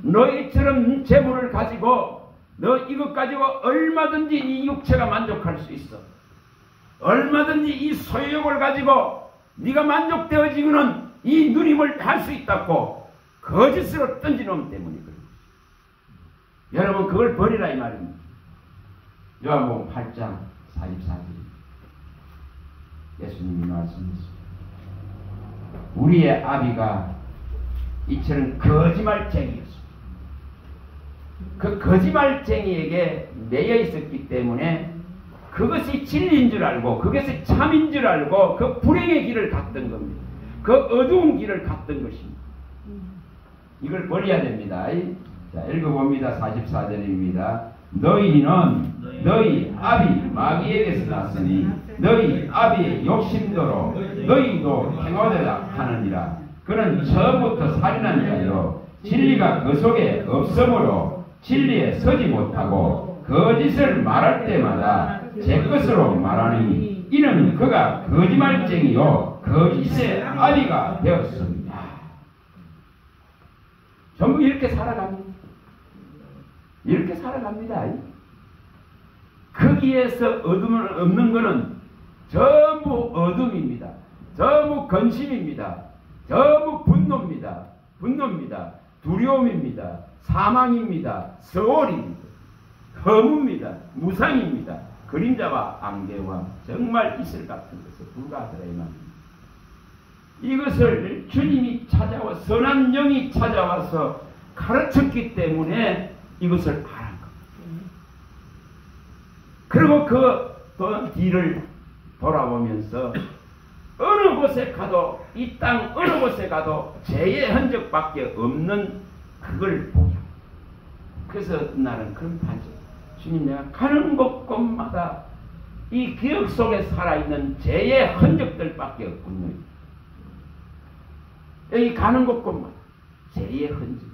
너희처럼 재물을 가지고 너 이것 가지고 얼마든지 이 육체가 만족할 수 있어. 얼마든지 이 소유욕을 가지고 네가 만족되어지고는 이 누림을 할 수 있다고 거짓으로 던지놓은 때문에 그래요. 여러분, 그걸 버리라 이 말입니다. 요한복음 8장 44절 예수님이 말씀하셨습니다. 우리의 아비가 이처럼 거짓말쟁이였습니다. 그 거짓말쟁이에게 매여 있었기 때문에 그것이 진리인 줄 알고 그것이 참인 줄 알고 그 불행의 길을 갔던 겁니다. 그 어두운 길을 갔던 것입니다. 이걸 버려야 됩니다. 자, 읽어봅니다. 44절입니다. 너희는 너희 아비 마귀에게서 났으니 너희 아비의 욕심대로 너희도 행하되라 하느니라. 그는 처음부터 살인한 자요 진리가 그 속에 없으므로 진리에 서지 못하고 거짓을 말할 때마다 제 것으로 말하니 이는 그가 거짓말쟁이요 거짓의 아비가 되었습니다. 전부 이렇게 살아갑니다. 이렇게 살아갑니다. 거기에서 어둠을 없는 것은 전부 어둠입니다. 전부 근심입니다. 전부 분노입니다. 두려움입니다. 사망입니다. 서울입니다. 허무입니다. 무상입니다. 그림자와 안개와 정말 이슬 같은 것에 불과하더라 이 말입니다. 이것을 주님이 찾아와 선한 영이 찾아와서 가르쳤기 때문에 이것을 알한 겁니다. 그리고 그 뒤를 돌아보면서 어느 곳에 가도 이 땅 어느 곳에 가도 죄의 흔적밖에 없는 그걸 보게 합니다. 그래서 나는 그런 판정, 주님 내가 가는 곳곳마다 이 기억 속에 살아있는 죄의 흔적들밖에 없군요. 여기 가는 곳곳마다 죄의 흔적.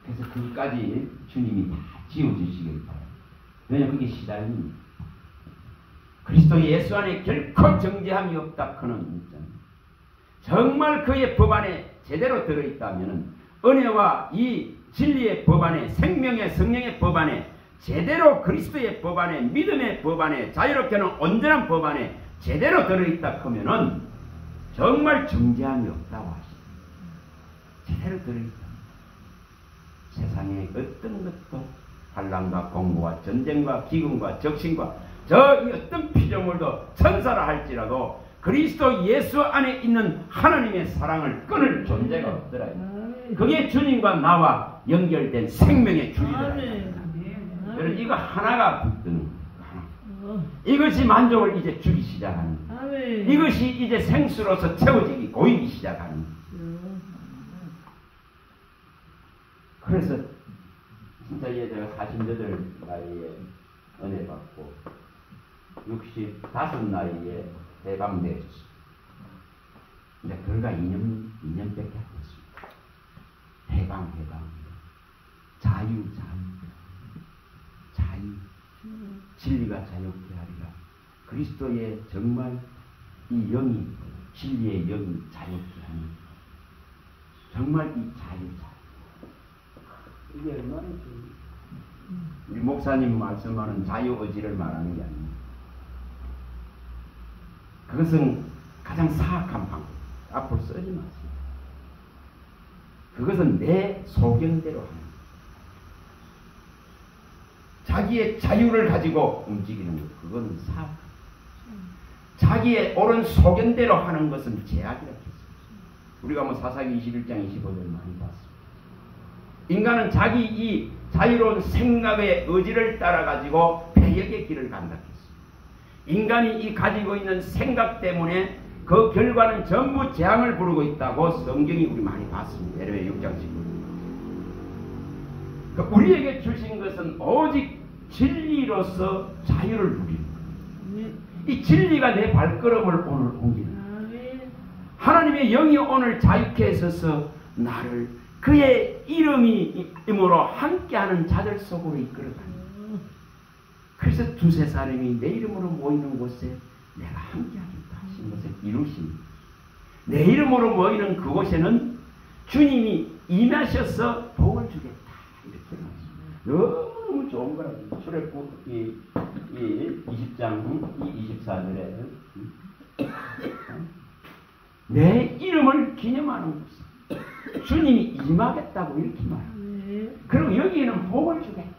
그래서 그까지 주님이 다 지워주시길 바랍니다. 왜냐하면 그게 시달립니다. 그리스도 예수 안에 결코 정죄함이 없다 그는 있잖아요. 정말 그의 법 안에 제대로 들어있다면 은혜와 이 진리의 법 안에 생명의 성령의 법 안에 제대로 그리스도의 법 안에 믿음의 법 안에 자유롭게 하는 온전한 법 안에 제대로 들어있다 하면은 정말 정죄함이 없다고 하십니다. 제대로 들으니까 세상에 어떤 것도 환난과 공고와 전쟁과 기근과 적신과 저 어떤 피조물도 천사라 할지라도 그리스도 예수 안에 있는 하나님의 사랑을 끊을 존재가 없더라. 그게 주님과 나와 연결된 생명의 줄이더라. 여러분 이거 하나가 붙드는 거예요. 이것이 만족을 이제 주기 시작하는 거예요. 이것이 이제 생수로서 채워지기 고이기 시작하는 거예요. 그래서 진짜 제가 48 나이에 은혜 받고 65 나이에 해방되었습니다. 근데 불과 2년밖에 안 됐습니다. 해방. 자유. 진리가 자유케 하리라. 그리스도의 정말 이 영이, 진리의 영이 자유케 하는 정말 이 자유. 이게 얼마나 우리 목사님 말씀하는 자유의지를 말하는 게 아닙니다. 그것은 가장 사악한 방법. 앞으로 쓰지 마세요. 그것은 내 소견대로 하는 거예요. 자기의 자유를 가지고 움직이는 것. 그건 사악. 자기의 옳은 소견대로 하는 것은 제약이라고 했습니다. 우리가 뭐 사사기 21장 25절 많이 봤습니다. 인간은 자기 이 자유로운 생각의 의지를 따라 가지고 배역의 길을 간다 했습니다. 인간이 이 가지고 있는 생각 때문에 그 결과는 전부 재앙을 부르고 있다고 성경이 우리 많이 봤습니다. 예레미야 6장 19절. 우리에게 주신 것은 오직 진리로서 자유를 누리는 거예요. 이 진리가 내 발걸음을 오늘 옮기는 거예요. 하나님의 영이 오늘 자유케 해서 나를 그의 이름으로 함께하는 자들 속으로 이끌어가는 거예요. 그래서 두세 사람이 내 이름으로 모이는 곳에 내가 함께하겠다 하신 것을 이루십니다. 내 이름으로 모이는 그곳에는 주님이 임하셔서 복을 주겠다. 이렇게 말씀합니다. 너무 좋은 거라고. 출애굽 이 20장 24절에 내 이름을 기념하는 곳에 주님이 임하겠다고 이렇게 말합니다. 그리고 여기에는 복을 주겠다.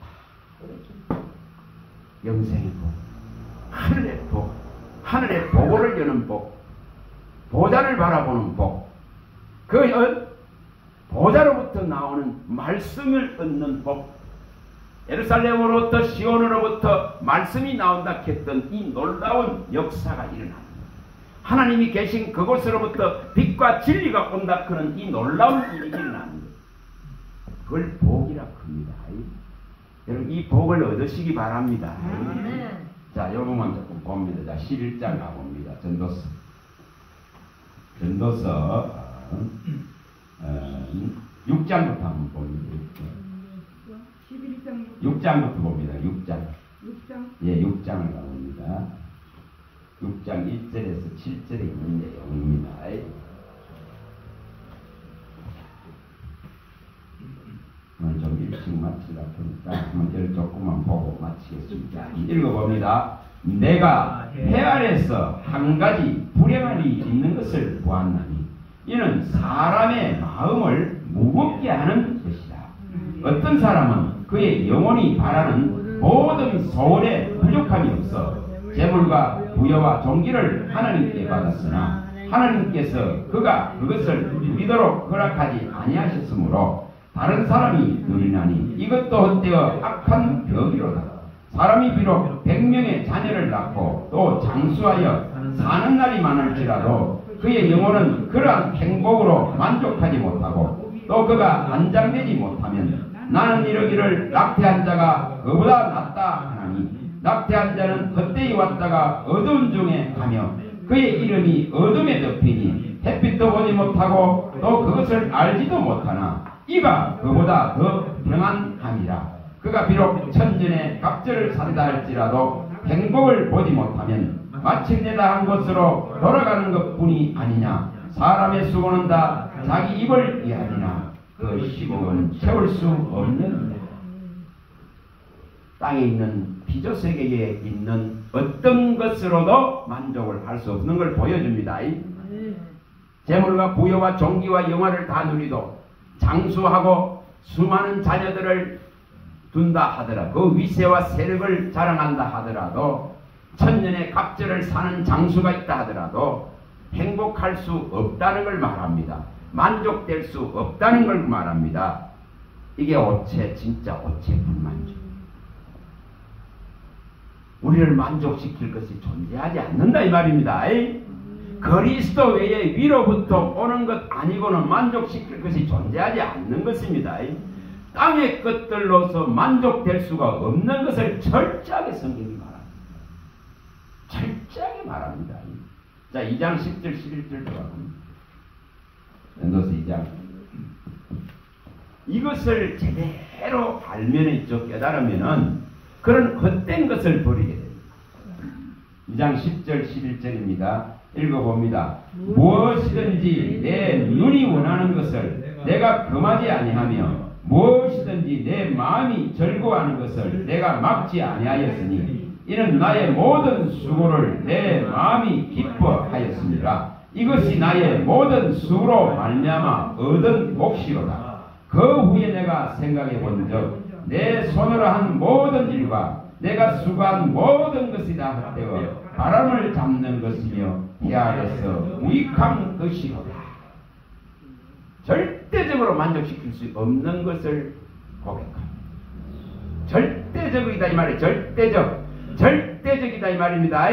영생의 복, 하늘의 복, 하늘의 보고를 여는 복, 보좌를 바라보는 복, 그 보좌로부터 나오는 말씀을 얻는 복, 예루살렘으로부터 시온으로부터 말씀이 나온다 했던 이 놀라운 역사가 일어납니다. 하나님이 계신 그곳으로부터 빛과 진리가 온다 하는 이 놀라운 일이 일어납니다. 그걸 복이라 합니다. 여러분 이 복을 얻으시기 바랍니다. 자, 요것만 조금 봅니다. 자, 11장 가봅니다. 전도서 6장부터 한번 봅니다. 6장부터 봅니다. 6장. 예, 6장을 가봅니다. 6장 1절에서 7절에 있는 내용입니다. 오늘 좀 일찍 마치다 보니까 한번 조금만 보고 마치겠습니다. 읽어봅니다. 내가 해 아래서 한 가지 불행한 일이 있는 것을 보았나니 이는 사람의 마음을 무겁게 하는 것이다. 어떤 사람은 그의 영혼이 바라는 모든 소원에 부족함이 없어 재물과 부여와 존귀를 하나님께 받았으나 하나님께서 그가 그것을 누리도록 허락하지 아니하셨으므로 다른 사람이 누리나니 이것도 헛되어 악한 벽이로다. 사람이 비록 100명의 자녀를 낳고 또 장수하여 사는 날이 많을지라도 그의 영혼은 그러한 행복으로 만족하지 못하고 또 그가 안장되지 못하면 나는 이러기를 낙태한 자가 그보다 낫다 하나니 낙태한 자는 헛되이 왔다가 어두운 중에 가며 그의 이름이 어둠에 덮이니 햇빛도 보지 못하고 또 그것을 알지도 못하나 이가 그보다 더 평안함이라. 그가 비록 천전에 갑절을 산다 할지라도 행복을 보지 못하면 마침내 다 한 곳으로 돌아가는 것뿐이 아니냐. 사람의 수고는 다 자기 입을 위하리나 그 시공은 채울 수 없는 땅에 있는 비조세계에 있는 어떤 것으로도 만족을 할 수 없는 걸 보여줍니다. 재물과 부여와 종기와 영화를 다 누리도 장수하고 수많은 자녀들을 둔다 하더라. 그 위세와 세력을 자랑한다 하더라도 천년의 갑절을 사는 장수가 있다 하더라도 행복할 수 없다는 걸 말합니다. 만족될 수 없다는 걸 말합니다. 이게 오체, 진짜 오체 불만족. 우리를 만족시킬 것이 존재하지 않는다 이 말입니다. 그리스도 외에 위로부터 오는 것 아니고는 만족시킬 것이 존재하지 않는 것입니다. 땅의 것들로서 만족될 수가 없는 것을 철저하게 성경이 말합니다. 철저하게 말합니다. 자, 2장 10절 11절 들어갑니다. 엔도스 2장. 이것을 제대로 발면에 있죠. 깨달으면은 그런 헛된 것을 버리게 됩니다. 2장 10절 11절입니다. 읽어봅니다. 무엇이든지 내 눈이 원하는 것을 내가 금하지 아니하며 무엇이든지 내 마음이 즐거워하는 것을 내가 막지 아니하였으니 이는 나의 모든 수고를 내 마음이 기뻐하였습니다. 이것이 나의 모든 수로 말미암아 얻은 몫이로다. 그 후에 내가 생각해 본즉 내 손으로 한 모든 일과 내가 수고한 모든 것이 다 헛되어 바람을 잡는 것이며 해 아래서 무익한 것이로다. 절대적으로 만족시킬 수 없는 것을 고백합니다. 절대적이다 이 말이에요. 절대적이다 이 말입니다.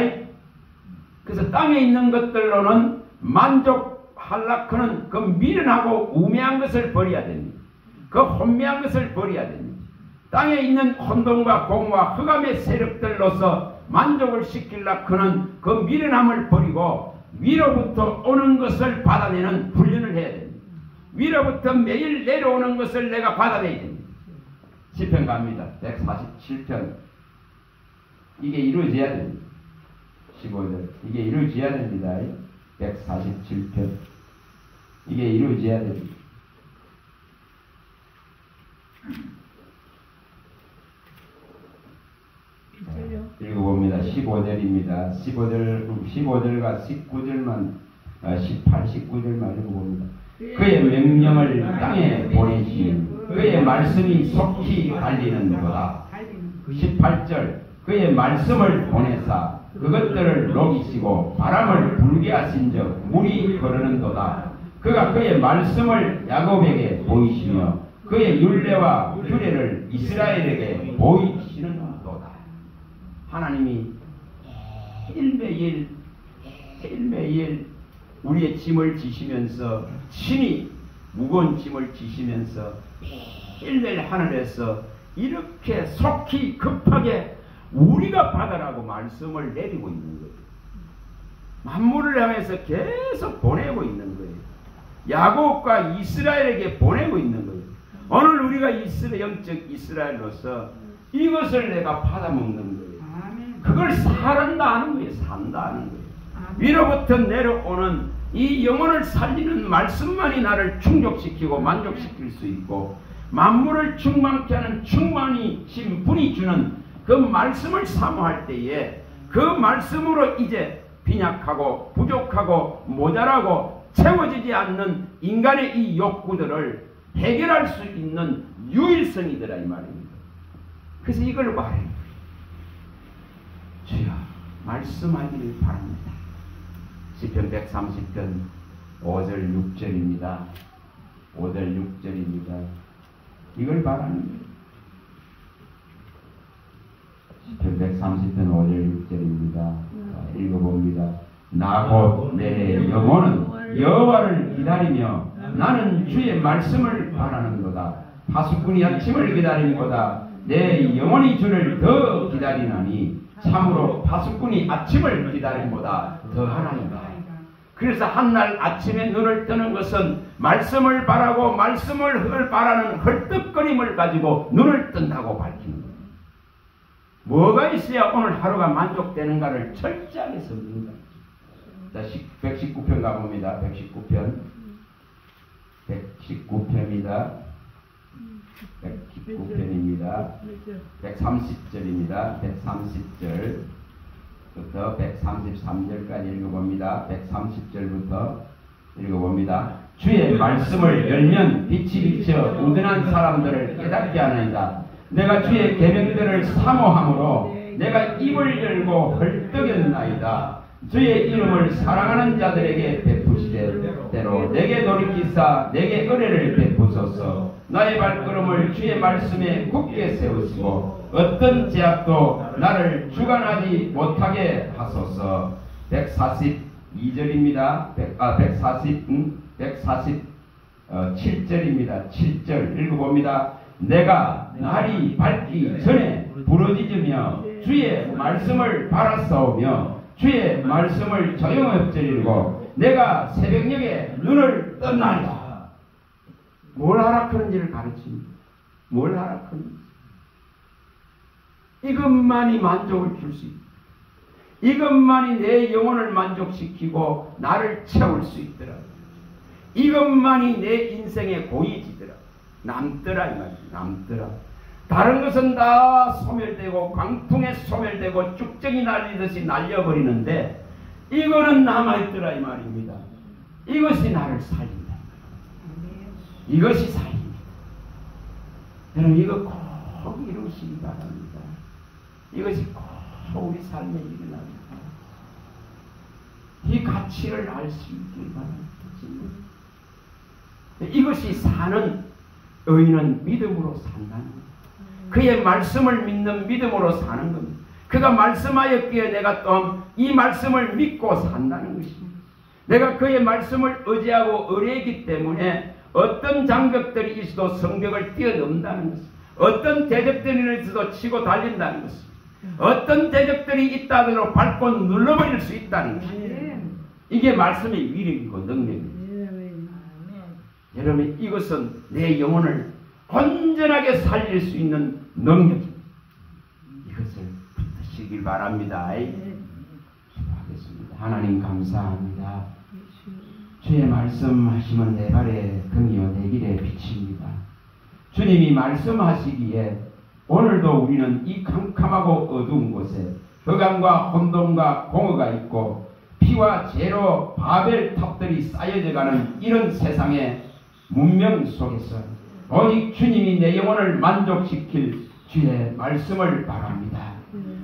그래서 땅에 있는 것들로는 만족하려고는 그 미련하고 우매한 것을 버려야 됩니다. 그 혼미한 것을 버려야 됩니다. 땅에 있는 혼돈과 공허와 흑암의 세력들로서 만족을 시키려고는 그 미련함을 버리고 위로부터 오는 것을 받아내는 훈련을 해야 됩니다. 위로부터 매일 내려오는 것을 내가 받아내야 됩니다. 시편 갑니다. 147편. 이게 이루어져야 됩니다. 15절. 이게 이루어져야 됩니다. 147편. 이게 이루어져야 됩니다. 읽어봅니다. 15절입니다. 15절과 19절만 18, 19절만 읽어봅니다. 그의 명령을 땅에 보내시니 그의 말씀이 속히 달리는 거다. 18절 그의 말씀을 보내사 그것들을 녹이시고 바람을 불게 하신즉 물이 흐르는도다. 그가 그의 말씀을 야곱에게 보이시며 그의 율례와 규례를 이스라엘에게 보이시는도다. 하나님이 매일매일 우리의 짐을 지시면서 친히 무거운 짐을 지시면서 매일매일 하늘에서 이렇게 속히 급하게 우리가 받아라고 말씀을 내리고 있는 거예요. 만물을 향해서 계속 보내고 있는 거예요. 야곱과 이스라엘에게 보내고 있는 거예요. 오늘 우리가 영적 이스라엘로서 이것을 내가 받아먹는 거예요. 그걸 살한다 하는 거예요. 산다 하는 거예요. 위로부터 내려오는 이 영혼을 살리는 말씀만이 나를 충족시키고 만족시킬 수 있고 만물을 충만케 하는 충만이신 분이 주는 그 말씀을 사모할 때에 그 말씀으로 이제 빈약하고 부족하고 모자라고 채워지지 않는 인간의 이 욕구들을 해결할 수 있는 유일성이더라 이 말입니다. 그래서 이걸 말해요. 주여 말씀하기를 바랍니다. 시편 130편 5절 6절입니다. 5절 6절입니다. 이걸 바라는 거예요. 시편 130편 5절 6절입니다. 읽어봅니다. 나 곧 내 영혼은 여호와를 기다리며 나는 주의 말씀을 바라는도다. 파수꾼이 아침을 기다리는보다 내 영혼이 주를 더 기다리나니 참으로 파수꾼이 아침을 기다림보다 더하나이다. 그래서 한날 아침에 눈을 뜨는 것은 말씀을 바라고 말씀을 바라는 헐떡거림을 가지고 눈을 뜬다고 밝히는 거예요. 뭐가 있어야 오늘 하루가 만족되는가를 철저하게 섬깁니다. 자, 119편 가봅니다. 119편입니다. 119편입니다. 130절입니다. 130절부터 133절까지 읽어봅니다. 130절부터 읽어봅니다. 주의 말씀을 열면 빛이 비쳐 우둔한 사람들을 깨닫게 하는다. 내가 주의 계명들을 사모함으로 내가 입을 열고 헐떡였나이다. 주의 이름을 사랑하는 자들에게 베푸시되대로 내게 돌이키사 내게 은혜를 베푸소서. 나의 발걸음을 주의 말씀에 굳게 세우시고 어떤 제약도 나를 주관하지 못하게 하소서. 142절입니다. 147절입니다. 7절 읽어봅니다. 내가 날이 밝기 전에 부르짖으며 주의 말씀을 바라싸우며 주의 말씀을 조용히 내가 새벽녘에 눈을 떴나이다. 뭘 하라 그런지를 가르칩니다. 뭘 하라 그런지. 이것만이 만족을 줄 수 있다. 이것만이 내 영혼을 만족시키고 나를 채울 수 있더라. 이것만이 내 인생의 고이지더라. 남더라 이 말이야. 남더라. 다른 것은 다 소멸되고 광풍에 소멸되고 쭉정이 날리듯이 날려버리는데 이거는 남아있더라 이 말입니다. 이것이 나를 살린다. 이것이 살립니다. 여러분 이거 꼭 이루시기 바랍니다. 이것이 꼭 우리 삶에 일어납니다. 이 가치를 알 수 있길 바랍니다. 이것이 사는 의인은 믿음으로 산다는 겁니다. 그의 말씀을 믿는 믿음으로 사는 겁니다. 그가 말씀하였기에 내가 또한 이 말씀을 믿고 산다는 것입니다. 내가 그의 말씀을 의지하고 의뢰했기 때문에 어떤 장벽들이 있어도 성벽을 뛰어넘는다는 것입니다. 어떤 대적들이 있어도 치고 달린다는 것입니다. 어떤 대적들이 있다 하더라도 밟고 눌러버릴 수 있다는 것입니다. 이게 말씀의 위력이고 능력입니다. 여러분 이것은 내 영혼을 온전하게 살릴 수 있는 능력입니다. 이것을 붙드시길 바랍니다. 기도하겠습니다. 하나님 감사합니다. 주의 말씀하시면 내 발에 등이요 내 길에 빛입니다. 주님이 말씀하시기에 오늘도 우리는 이 캄캄하고 어두운 곳에 흑암과 혼돈과 공허가 있고 피와 죄로 바벨 탑들이 쌓여져가는 이런 세상의 문명 속에서 오직 주님이 내 영혼을 만족시킬 주의 말씀을 바랍니다.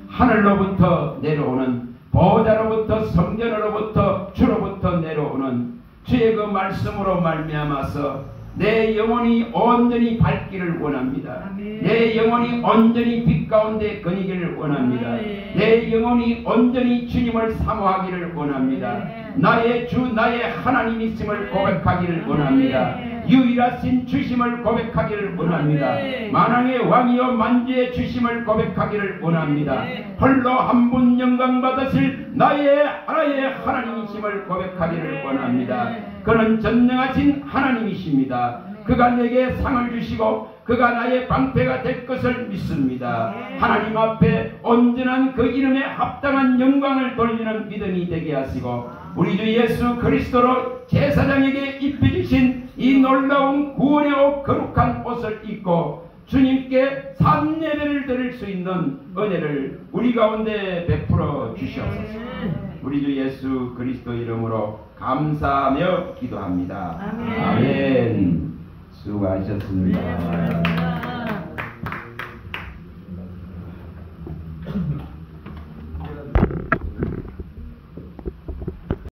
하늘로부터 내려오는 보호자로부터 성전으로부터 주로부터 내려오는 주의 그 말씀으로 말미암아서 내 영혼이 온전히 밝기를 원합니다. 내 영혼이 온전히 빛 가운데 거니기를 원합니다. 내 영혼이 온전히 주님을 사모하기를 원합니다. 나의 주 나의 하나님이심을 고백하기를 원합니다. 유일하신 주심을 고백하기를 원합니다. 만왕의 왕이여 만주의 주심을 고백하기를 원합니다. 홀로 한 분 영광 받으실 나의 하나님이심을 고백하기를 원합니다. 그는 전능하신 하나님이십니다. 그가 내게 상을 주시고 그가 나의 방패가 될 것을 믿습니다. 하나님 앞에 온전한 그 이름에 합당한 영광을 돌리는 믿음이 되게 하시고 우리 주 예수 그리스도로 제사장에게 입혀주신 이 놀라운 구원의 옷 거룩한 옷을 입고 주님께 산예배를 드릴 수 있는 은혜를 우리 가운데 베풀어 주시옵소서. 우리 주 예수 그리스도 이름으로 감사하며 기도합니다. 아멘. 수고하셨습니다.